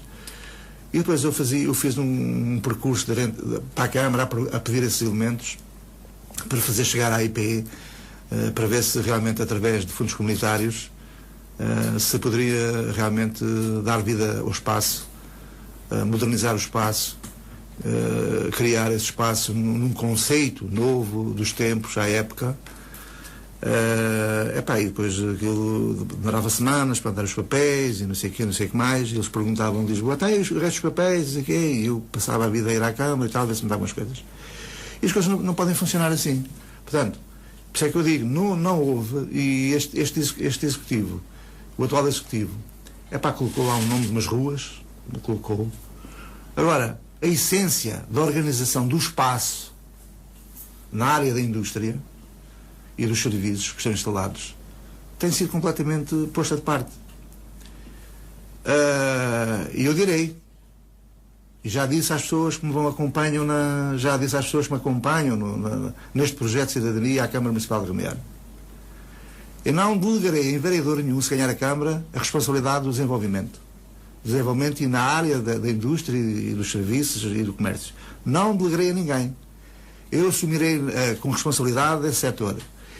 E depois eu fiz um percurso para a Câmara a pedir esses elementos para fazer chegar à IPE, para ver se realmente através de fundos comunitários se poderia realmente dar vida ao espaço, modernizar o espaço, criar esse espaço num conceito novo dos tempos, à época. E depois aquilo demorava semanas para dar os papéis e não sei o que mais, e eles perguntavam de Lisboa, e os restos dos papéis, e eu passava a vida a ir à Câmara e tal, a ver se me davam as coisas. E as coisas não podem funcionar assim. Portanto, por isso é que eu digo, não houve, e este executivo, o atual executivo, colocou lá um nome de umas ruas, colocou. Agora, a essência da organização do espaço na área da indústria e dos serviços que estão instalados tem sido completamente posta de parte. E eu direi, e já disse às pessoas que me acompanham neste projeto de cidadania à Câmara Municipal de Rio Maior, Eu não delegarei em vereador nenhum, se ganhar a Câmara, a responsabilidade do desenvolvimento. Desenvolvimento e na área da indústria e dos serviços e do comércio. Não delegarei a ninguém. Eu assumirei com responsabilidade esse setor.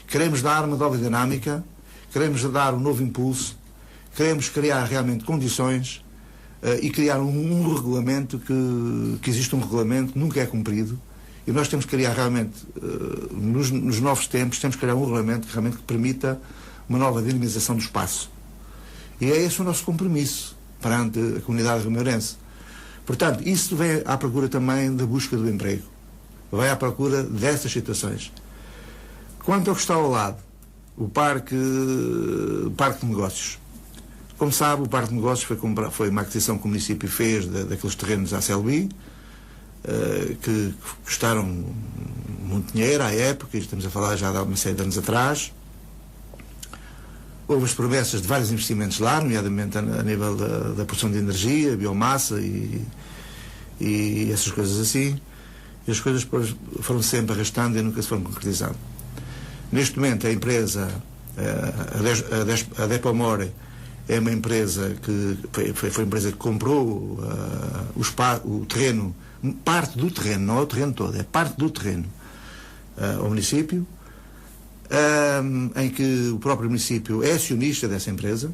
Queremos dar uma nova dinâmica, queremos dar um novo impulso, queremos criar realmente condições e criar um regulamento que existe um regulamento que nunca é cumprido. E nós temos que criar realmente, nos novos tempos, temos que criar um regulamento que realmente permita uma nova dinamização do espaço. E é esse o nosso compromisso perante a comunidade rimeirense. Portanto, isso vem à procura também da busca do emprego. Vai à procura dessas situações. Quanto ao que está ao lado, o Parque de Negócios. Como sabe, o Parque de Negócios foi uma aquisição que o município fez daqueles terrenos à CLB, que custaram muito dinheiro à época, e estamos a falar já de uma série de anos atrás. Houve as promessas de vários investimentos lá, nomeadamente a nível da produção de energia, biomassa e essas coisas assim. E as coisas foram sempre arrastando e nunca se foram concretizando. Neste momento, a empresa, a Depomore, é uma empresa que foi uma empresa que comprou o terreno, parte do terreno, não é o terreno todo, é parte do terreno ao município, em que o próprio município é acionista dessa empresa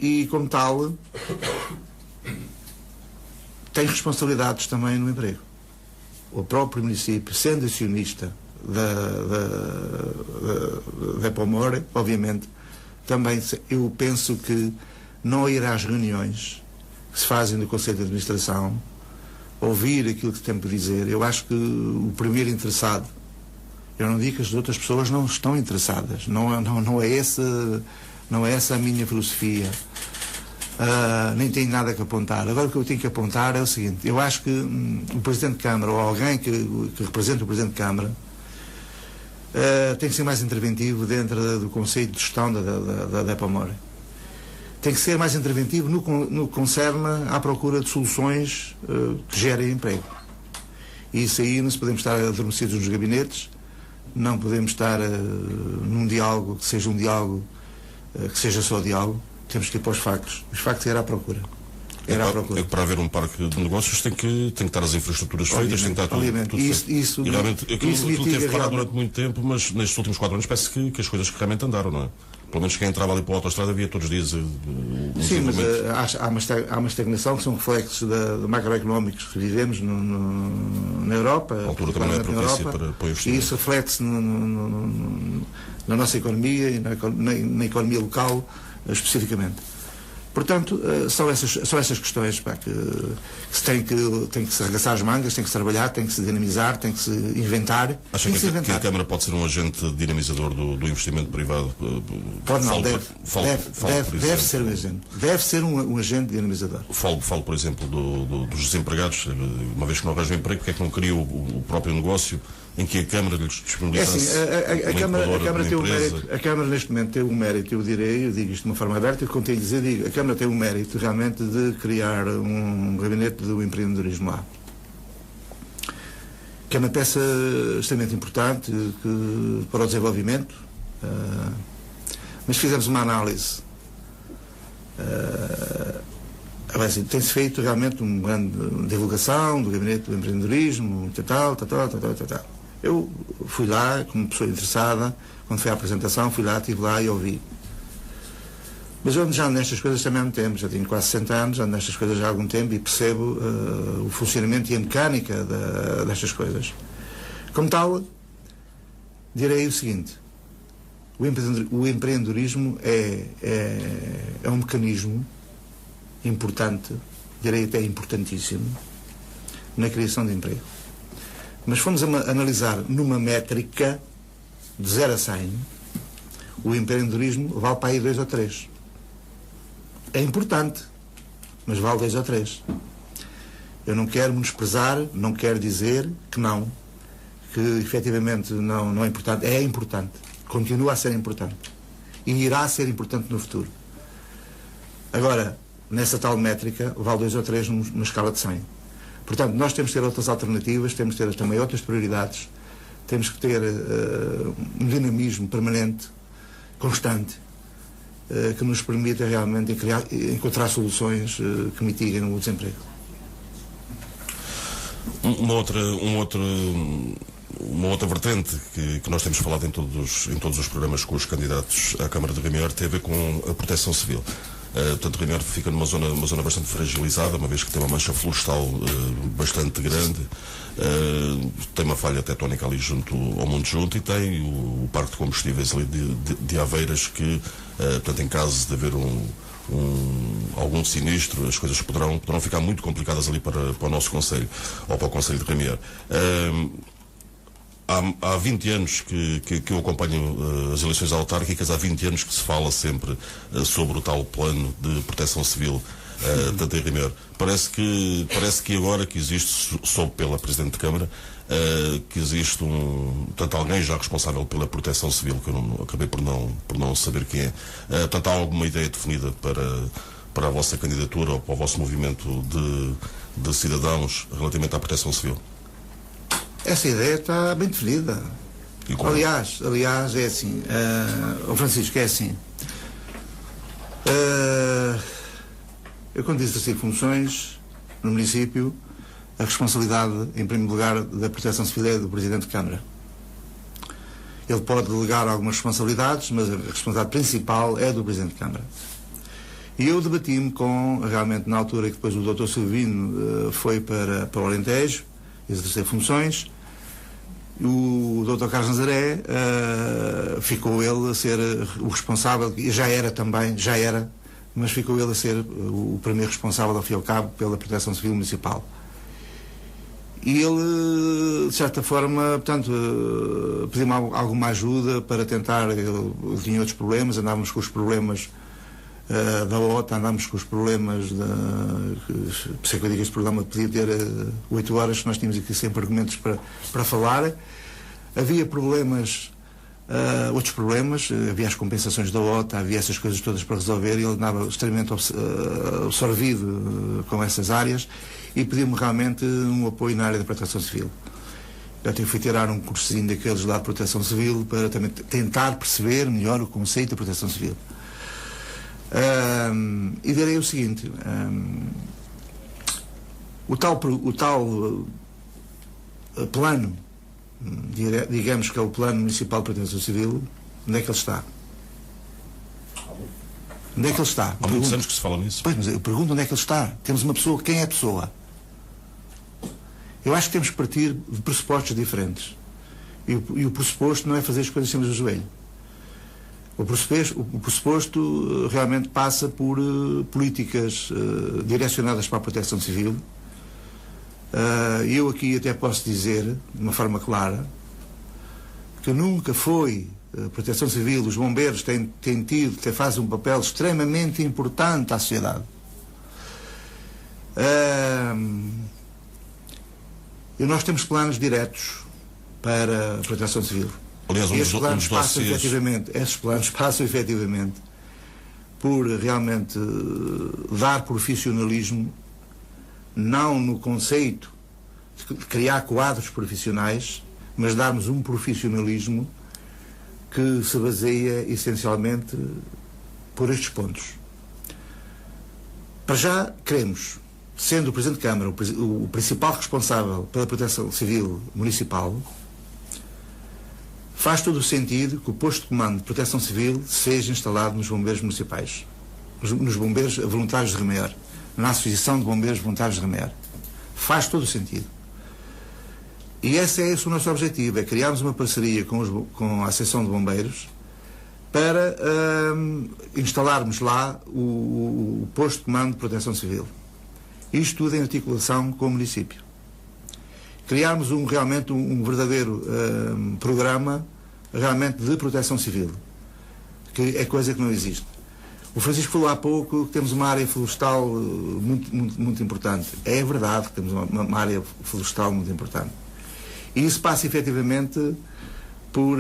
e, como tal, tem responsabilidades também no emprego. O próprio município, sendo acionista da Pomore, obviamente, também eu penso que não ir às reuniões que se fazem no Conselho de Administração, ouvir aquilo que tem para dizer. Eu acho que o primeiro interessado, eu não digo que as outras pessoas não estão interessadas, não é essa a minha filosofia. Nem tenho nada que apontar. Agora o que eu tenho que apontar é o seguinte: eu acho que o Presidente de Câmara ou alguém que representa o Presidente de Câmara tem que ser mais interventivo dentro do conceito de gestão da Depomore. Tem que ser mais interventivo no que concerne à procura de soluções que gerem emprego. E isso aí não se podemos estar adormecidos nos gabinetes, não podemos estar num diálogo que seja um diálogo que seja só diálogo. Temos que ir para os factos. Os factos era à procura. Para haver um parque de negócios tem que estar as infraestruturas feitas, tem que estar tudo feito. E realmente aquilo teve parado durante muito tempo, mas nestes últimos 4 anos parece que as coisas realmente andaram, não é? Pelo menos quem entrava ali para a autoestrada havia todos os dias sim, mas há uma estagnação que são reflexos de macroeconómicos que vivemos na Europa. A altura também não é propícia para o investimento. E isso reflete-se na nossa economia e na economia local especificamente. Portanto, são essas questões que se tem que se arregaçar as mangas, tem que se trabalhar, tem que se dinamizar, tem que se inventar. Acha que a Câmara pode ser um agente dinamizador do investimento privado? Pode não, deve ser um agente. Deve ser um agente dinamizador. Falo, por exemplo, dos desempregados. Uma vez que não arranjam emprego, porque é que não cria o próprio negócio em que a Câmara lhes disponibilizasse a Câmara neste momento tem um mérito, eu digo isto de uma forma aberta, e a Câmara tem um mérito realmente de criar um gabinete do empreendedorismo lá, que é uma peça extremamente importante para o desenvolvimento, mas fizemos uma análise. Tem-se feito realmente uma grande divulgação do gabinete do empreendedorismo, tal. Eu fui lá como pessoa interessada, quando foi à apresentação, estive lá e ouvi. Mas eu já ando nestas coisas também há muito tempo, já tenho quase 60 anos, ando nestas coisas já há algum tempo e percebo o funcionamento e a mecânica destas coisas. Como tal, direi o seguinte: o empreendedorismo é um mecanismo importante, direi até importantíssimo, na criação de emprego. Mas fomos analisar numa métrica de 0 a 100, o empreendedorismo vale para aí 2 ou 3. É importante, mas vale 2 ou 3. Eu não quero menosprezar, não quero dizer que efetivamente não é importante. É importante, continua a ser importante e irá ser importante no futuro. Agora, nessa tal métrica, vale 2 ou 3 numa escala de 100. Portanto, nós temos que ter outras alternativas, temos que ter também outras prioridades temos que ter um dinamismo permanente, constante, que nos permita realmente encontrar soluções que mitiguem o desemprego. Uma outra vertente que nós temos falado em todos os programas com os candidatos à Câmara de Rio tem a ver com a proteção civil. Portanto, Rio fica numa zona bastante fragilizada, uma vez que tem uma mancha florestal bastante grande, tem uma falha tectónica ali junto ao Monte Junto e tem o parque de combustíveis ali de Aveiras que, portanto, em caso de haver algum sinistro, as coisas poderão ficar muito complicadas ali para o nosso Conselho, ou para o Conselho de Rio. Há 20 anos que eu acompanho as eleições autárquicas, há 20 anos que se fala sempre sobre o tal plano de proteção civil tanto em Rio. Parece que agora que existe, soube pela Presidente de Câmara, que existe alguém já responsável pela proteção civil, que eu acabei por não saber quem é. Portanto, há alguma ideia definida para a vossa candidatura ou para o vosso movimento de cidadãos relativamente à proteção civil? Essa ideia está bem definida. Aliás, é assim, Francisco, é assim. Eu, quando exerci funções no município, a responsabilidade, em primeiro lugar, da proteção civil é do Presidente de Câmara. Ele pode delegar algumas responsabilidades, mas a responsabilidade principal é do Presidente de Câmara. E eu debati-me realmente, na altura que depois o Dr. Silvino foi para o Alentejo, exercer funções, o Dr. Carlos Nazaré ficou ele a ser o responsável, e já era, mas ficou ele a ser o primeiro responsável, ao fim e ao cabo, pela Proteção Civil Municipal. E ele, de certa forma, portanto, pediu-me alguma ajuda para tentar. Ele tinha outros problemas, andávamos com os problemas da OTA, andámos com os problemas por isso é que eu digo que este programa podia ter 8 horas, que nós tínhamos aqui sempre argumentos para falar. Havia problemas, outros problemas, havia as compensações da OTA, havia essas coisas todas para resolver, e ele andava extremamente absorvido com essas áreas e pediu-me realmente um apoio na área da proteção civil. Eu fui tirar um cursinho daqueles lá de proteção civil para também tentar perceber melhor o conceito da proteção civil. E direi o seguinte, o tal plano, digamos que é o Plano Municipal de Proteção Civil, onde é que ele está? Onde é que ele está? Há muitos anos que se fala nisso. Pois, mas eu pergunto onde é que ele está. Temos uma pessoa, quem é a pessoa? Eu acho que temos que partir de pressupostos diferentes. E o pressuposto não é fazer as coisas em cima do joelho. O pressuposto realmente passa por políticas direcionadas para a proteção civil. Eu aqui até posso dizer, de uma forma clara, que nunca foi a proteção civil, os bombeiros fazem um papel extremamente importante à sociedade. E nós temos planos diretos para a proteção civil. Aliás, esses planos passam efetivamente por realmente dar profissionalismo, não no conceito de criar quadros profissionais, mas darmos um profissionalismo que se baseia essencialmente por estes pontos. Para já queremos, sendo o Presidente de Câmara o principal responsável pela proteção civil municipal, faz todo o sentido que o posto de comando de proteção civil seja instalado nos bombeiros municipais, nos bombeiros voluntários de Rio, na Associação de Bombeiros Voluntários de Rio. Faz todo o sentido. E esse é o nosso objetivo, é criarmos uma parceria com a Associação de Bombeiros para instalarmos lá o posto de comando de proteção civil. Isto tudo em articulação com o município. Criarmos realmente um verdadeiro programa realmente de proteção civil, que é coisa que não existe. O Francisco falou há pouco que temos uma área florestal muito importante. É verdade que temos uma área florestal muito importante. E isso passa efetivamente por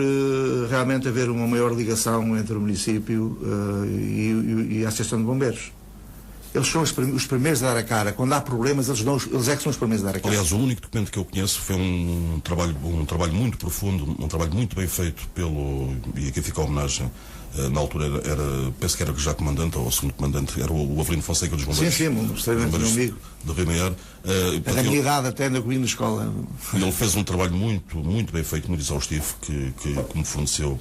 realmente haver uma maior ligação entre o município e a Associação de Bombeiros. Eles são os primeiros a dar a cara. Quando há problemas, eles é que são os primeiros a dar a cara. Aliás, o único documento que eu conheço foi um trabalho muito profundo, um trabalho muito bem feito e aqui fica a homenagem. Na altura penso que era já comandante, ou segundo comandante, era o Avelino Fonseca dos Bombeiros. Sim, extremamente meu amigo. De Rio Maior. Da minha idade até ainda comigo na escola. Ele fez um trabalho muito, muito bem feito, muito exaustivo, que me forneceu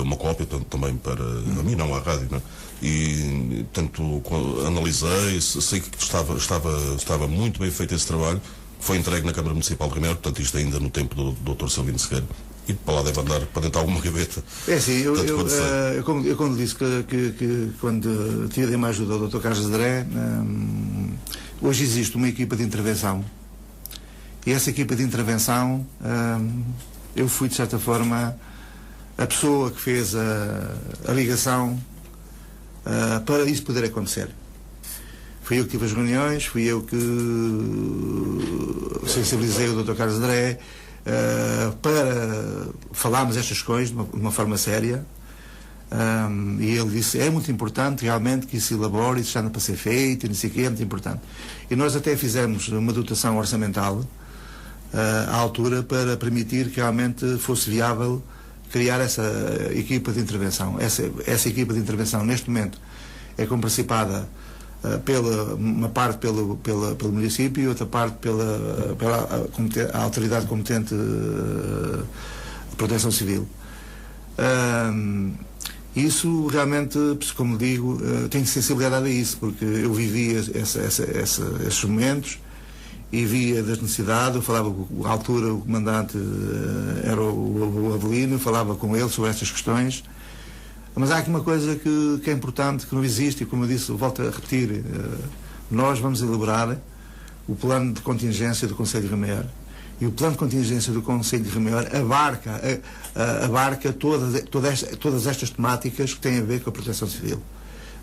uma cópia também para a mim, não à rádio, não é? E tanto analisei, sei que estava muito bem feito esse trabalho, foi entregue na Câmara Municipal de Rio Maior, portanto isto ainda no tempo do Dr. Silvino Sequeira. E para lá deve andar para dentro de alguma gaveta. É assim, eu quando disse que quando tive uma ajuda do Dr. Carlos André, hoje existe uma equipa de intervenção. E essa equipa de intervenção, eu fui de certa forma a pessoa que fez a ligação para isso poder acontecer. Fui eu que tive as reuniões, fui eu que sensibilizei o Dr. Carlos André para falarmos estas coisas de uma forma séria, e ele disse, é muito importante realmente que isso se elabore, isso já anda para ser feito, e não sei o que, é muito importante. E nós até fizemos uma dotação orçamental à altura para permitir que realmente fosse viável criar essa equipa de intervenção. Essa equipa de intervenção neste momento é comparticipada uma parte pelo município e outra parte pela autoridade competente de proteção civil. Isso realmente, como digo, tenho sensibilidade a isso, porque eu vivia esses momentos e via das necessidades. Eu falava, à altura o comandante era o Avelino, falava com ele sobre estas questões. Mas há aqui uma coisa que é importante, que não existe, e como eu disse, volto a repetir, nós vamos elaborar o plano de contingência do Conselho de Rio Maior. E o plano de contingência do Conselho de Rio Maior abarca todas estas temáticas que têm a ver com a proteção civil.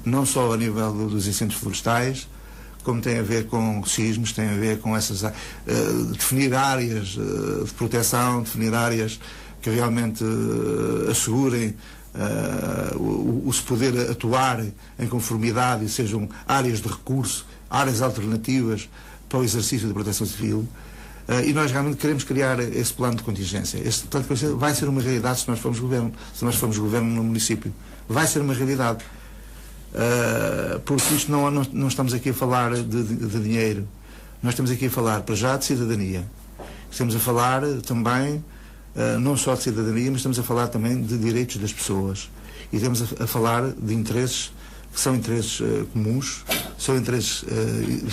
Não só a nível dos incêndios florestais, como tem a ver com sismos, tem a ver com definir áreas de proteção, definir áreas que realmente assegurem o se poder atuar em conformidade e sejam áreas de recurso, áreas alternativas para o exercício da proteção civil, e nós realmente queremos criar esse plano de contingência. Esse plano de contingência vai ser uma realidade se nós formos governo no município. Vai ser uma realidade, porque isto não estamos aqui a falar de dinheiro, nós estamos aqui a falar para já de cidadania, estamos a falar também não só de cidadania, mas estamos a falar também de direitos das pessoas, e estamos a falar de interesses que são interesses comuns, são interesses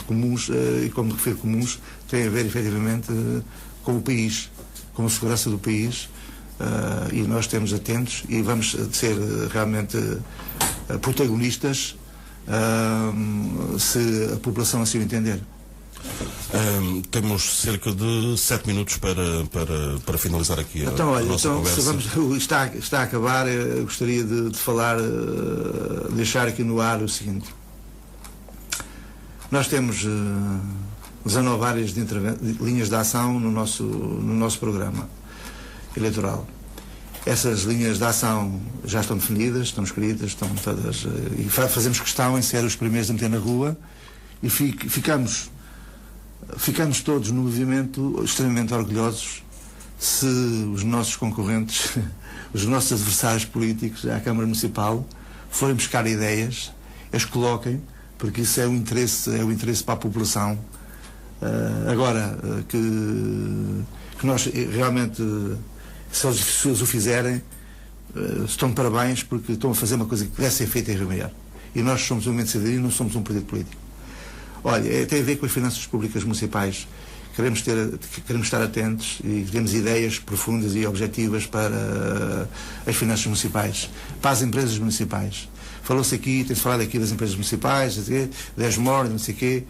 comuns, e como me refiro comuns, têm a ver efetivamente com o país, com a segurança do país, e nós estamos atentos e vamos ser realmente protagonistas se a população assim o entender. Temos cerca de 7 minutos para finalizar aqui a nossa conversa. Está a acabar. Eu gostaria de falar, deixar aqui no ar o seguinte. Nós temos 19 áreas de linhas de ação no nosso programa eleitoral. Essas linhas de ação já estão definidas, estão escritas, estão todas, e fazemos questão em ser os primeiros a meter na rua, e ficamos todos no movimento extremamente orgulhosos se os nossos concorrentes, os nossos adversários políticos à Câmara Municipal forem buscar ideias, as coloquem, porque isso é o interesse para a população. Agora, que nós realmente, se eles o fizerem, estão de parabéns, porque estão a fazer uma coisa que deve ser feita em Rio Maior. E nós somos um movimento de cidadania, não somos um partido político. Olha, tem a ver com as finanças públicas municipais. Queremos estar atentos e temos ideias profundas e objetivas para as finanças municipais, para as empresas municipais. Falou-se aqui, tem-se falado aqui das empresas municipais, da ESMOR, não sei o quê,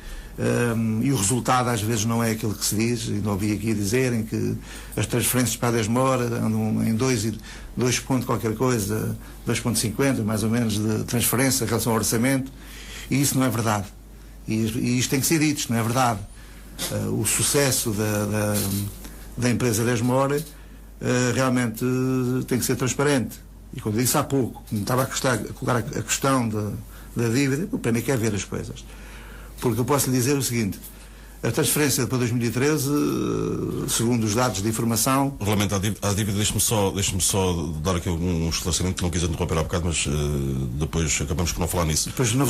e o resultado às vezes não é aquilo que se diz. Ainda ouvi aqui dizerem que as transferências para a ESMOR andam em 2 ponto qualquer coisa, 2,50 mais ou menos de transferência em relação ao orçamento, e isso não é verdade. E isto tem que ser dito, isto não é verdade. O sucesso da empresa da ESMOR realmente tem que ser transparente. E quando eu disse há pouco, como estava a colocar a questão da dívida, para mim quer ver as coisas. Porque eu posso lhe dizer o seguinte: a transferência para 2013, segundo os dados de informação... Regulamento à dívida, deixe-me só dar aqui um esclarecimento, que não quis interromper há bocado, mas depois acabamos por não falar nisso. Depois não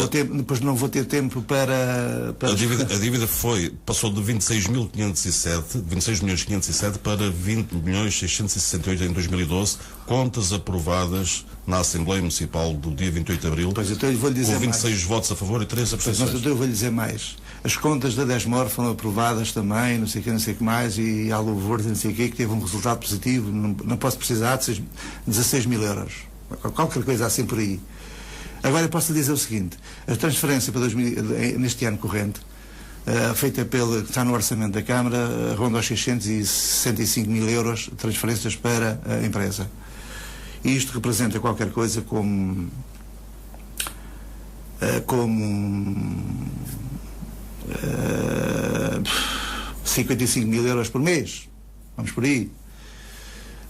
vou ter tempo para... A dívida passou de 26.507 para 20.668 em mais contas aprovadas na Assembleia Municipal do dia 28 de Abril, pois, então eu vou lhe dizer com 26 mais. Votos a favor e 3 abstenções. Mas eu vou lhe dizer mais. As contas da Desmor foram aprovadas também, não sei o que mais, e há louvor, não sei o que teve um resultado positivo, não posso precisar de 16 mil euros. Qualquer coisa assim por aí. Agora eu posso lhe dizer o seguinte: a transferência para neste ano corrente, feita está no orçamento da Câmara, ronda aos 665 mil euros, transferências para a empresa. E isto representa qualquer coisa como 55 mil euros por mês. Vamos por aí.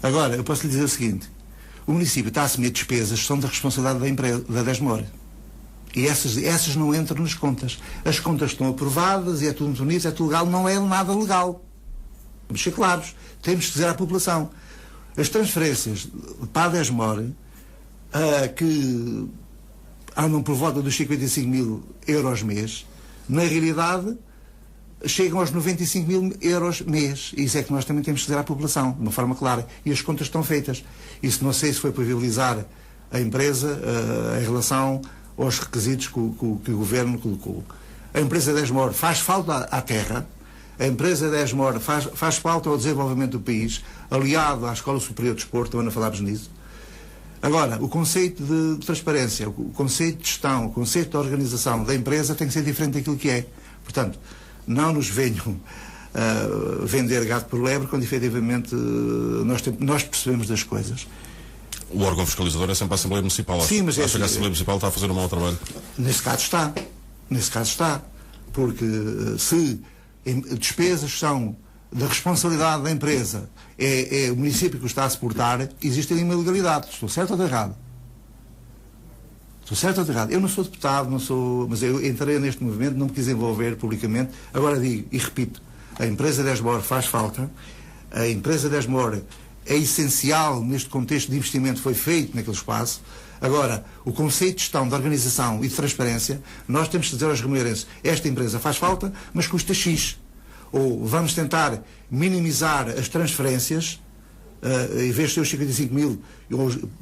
Agora, eu posso lhe dizer o seguinte: o município está a assumir despesas que são da responsabilidade da empresa, da Desmor. E essas não entram nas contas. As contas estão aprovadas e é tudo muito bonito, é tudo legal. Não é nada legal. Vamos ser claros. Temos que dizer à população: as transferências para a Desmor, que andam por volta dos 55 mil euros mês, na realidade chegam aos 95 mil euros mês. E isso é que nós também temos que dizer à população, de uma forma clara. E as contas estão feitas. Isso não sei se foi para viabilizar a empresa em relação aos requisitos que o Governo colocou. A empresa Desmor faz falta à terra. A empresa Desmor faz falta ao desenvolvimento do país, aliado à Escola Superior de Desporto, também não falámos nisso. Agora, o conceito de transparência, o conceito de gestão, o conceito de organização da empresa tem que ser diferente daquilo que é. Portanto, não nos venham vender gato por lebre, quando efetivamente nós percebemos das coisas. O órgão fiscalizador é sempre a Assembleia Municipal. Sim, mas acho que a Assembleia Municipal está a fazer um mau trabalho. Nesse caso está. Porque se despesas são da responsabilidade da empresa, é o município que o está a suportar, existe ali uma ilegalidade. Estou certo ou estou errado? Eu não sou deputado, mas eu entrei neste movimento, não me quis envolver publicamente. Agora digo e repito: a empresa Desmor faz falta, a empresa Desmor é essencial neste contexto de investimento, foi feito naquele espaço. Agora, o conceito de gestão, de organização e de transparência, nós temos que dizer aos remoeirenses: esta empresa faz falta, mas custa X. Ou vamos tentar minimizar as transferências, em vez de ser os 55 mil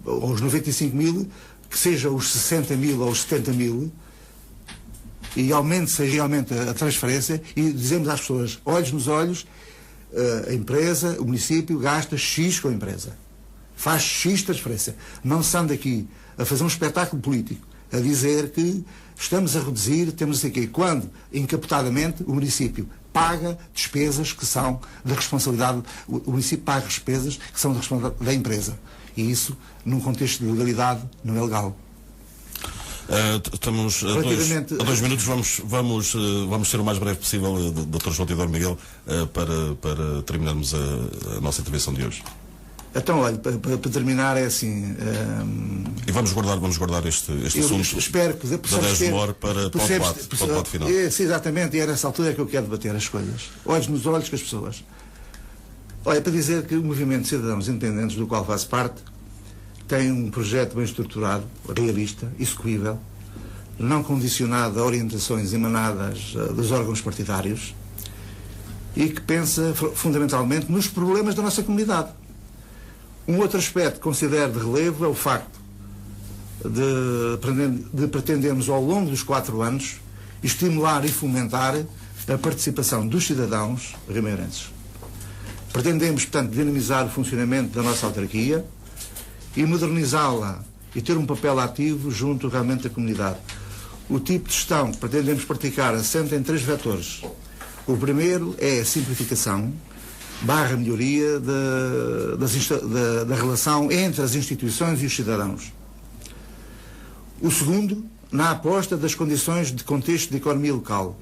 ou os 95 mil, que seja os 60 mil ou os 70 mil, e aumente realmente a transferência, e dizemos às pessoas, olhos nos olhos: a empresa, o município gasta X com a empresa, faz X transferência. Não se anda aqui a fazer um espetáculo político, a dizer que estamos a reduzir, temos assim aqui, quando encapotadamente o município paga despesas que são da responsabilidade, o município paga despesas que são da responsabilidade da empresa. E isso, num contexto de legalidade, não é legal. Estamos a 2 minutos, vamos ser o mais breve possível, Dr. João Teodoro Miguel, para terminarmos a nossa intervenção de hoje. Então, olha, para terminar, é assim... E vamos guardar este assunto. Espero que... Da Desmor para o debate final. Sim, exatamente, e é nessa altura que eu quero debater as coisas. Olhos nos olhos com as pessoas. Olha, para dizer que o Movimento de Cidadãos Independentes, do qual faço parte, tem um projeto bem estruturado, realista, execuível, não condicionado a orientações emanadas dos órgãos partidários, e que pensa fundamentalmente nos problemas da nossa comunidade. Um outro aspecto que considero de relevo é o facto de pretendermos, ao longo dos 4 anos, estimular e fomentar a participação dos cidadãos rimeirenses. Pretendemos, portanto, dinamizar o funcionamento da nossa autarquia e modernizá-la e ter um papel ativo junto realmente da comunidade. O tipo de gestão que pretendemos praticar assenta em 3 vetores. O primeiro é a simplificação / melhoria da relação entre as instituições e os cidadãos. O segundo, na aposta das condições de contexto de economia local,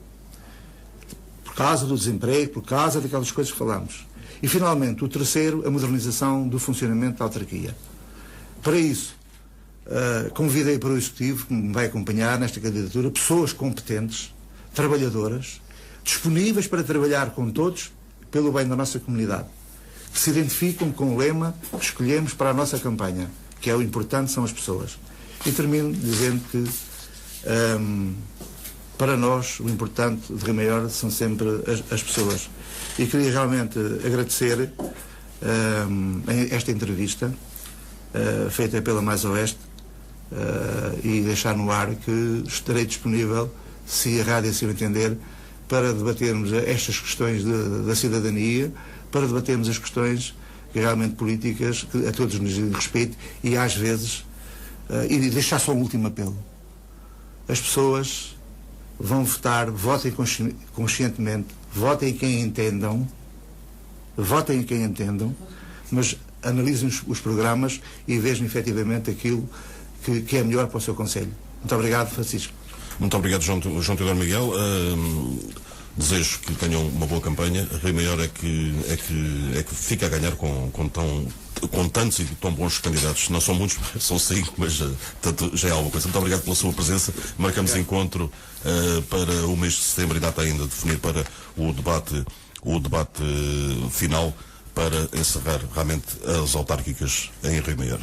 por causa do desemprego, por causa daquelas coisas que falamos. E, finalmente, o terceiro, a modernização do funcionamento da autarquia. Para isso, convidei para o Executivo, que me vai acompanhar nesta candidatura, pessoas competentes, trabalhadoras, disponíveis para trabalhar com todos pelo bem da nossa comunidade, que se identificam com o lema que escolhemos para a nossa campanha, que é o importante são as pessoas. E termino dizendo que para nós o importante de Rio Maior são sempre as pessoas. E queria realmente agradecer esta entrevista feita pela Mais Oeste e deixar no ar que estarei disponível, se a rádio assim entender, para debatermos estas questões da cidadania, para debatermos as questões realmente políticas que a todos nos dizem respeito e às vezes, e deixar só um último apelo. As pessoas vão votar, votem conscientemente, votem em quem entendam, mas analisem os programas e vejam efetivamente aquilo que é melhor para o seu concelho. Muito obrigado, Francisco. Muito obrigado, João Teodoro Miguel. Desejo que tenham uma boa campanha. Rio Maior é que fica a ganhar com tantos e tão bons candidatos. Não são muitos, são 5, mas já é alguma coisa. Muito obrigado pela sua presença. Marcamos encontro para o mês de setembro e data ainda definir para o debate final para encerrar realmente as autárquicas em Rio Maior.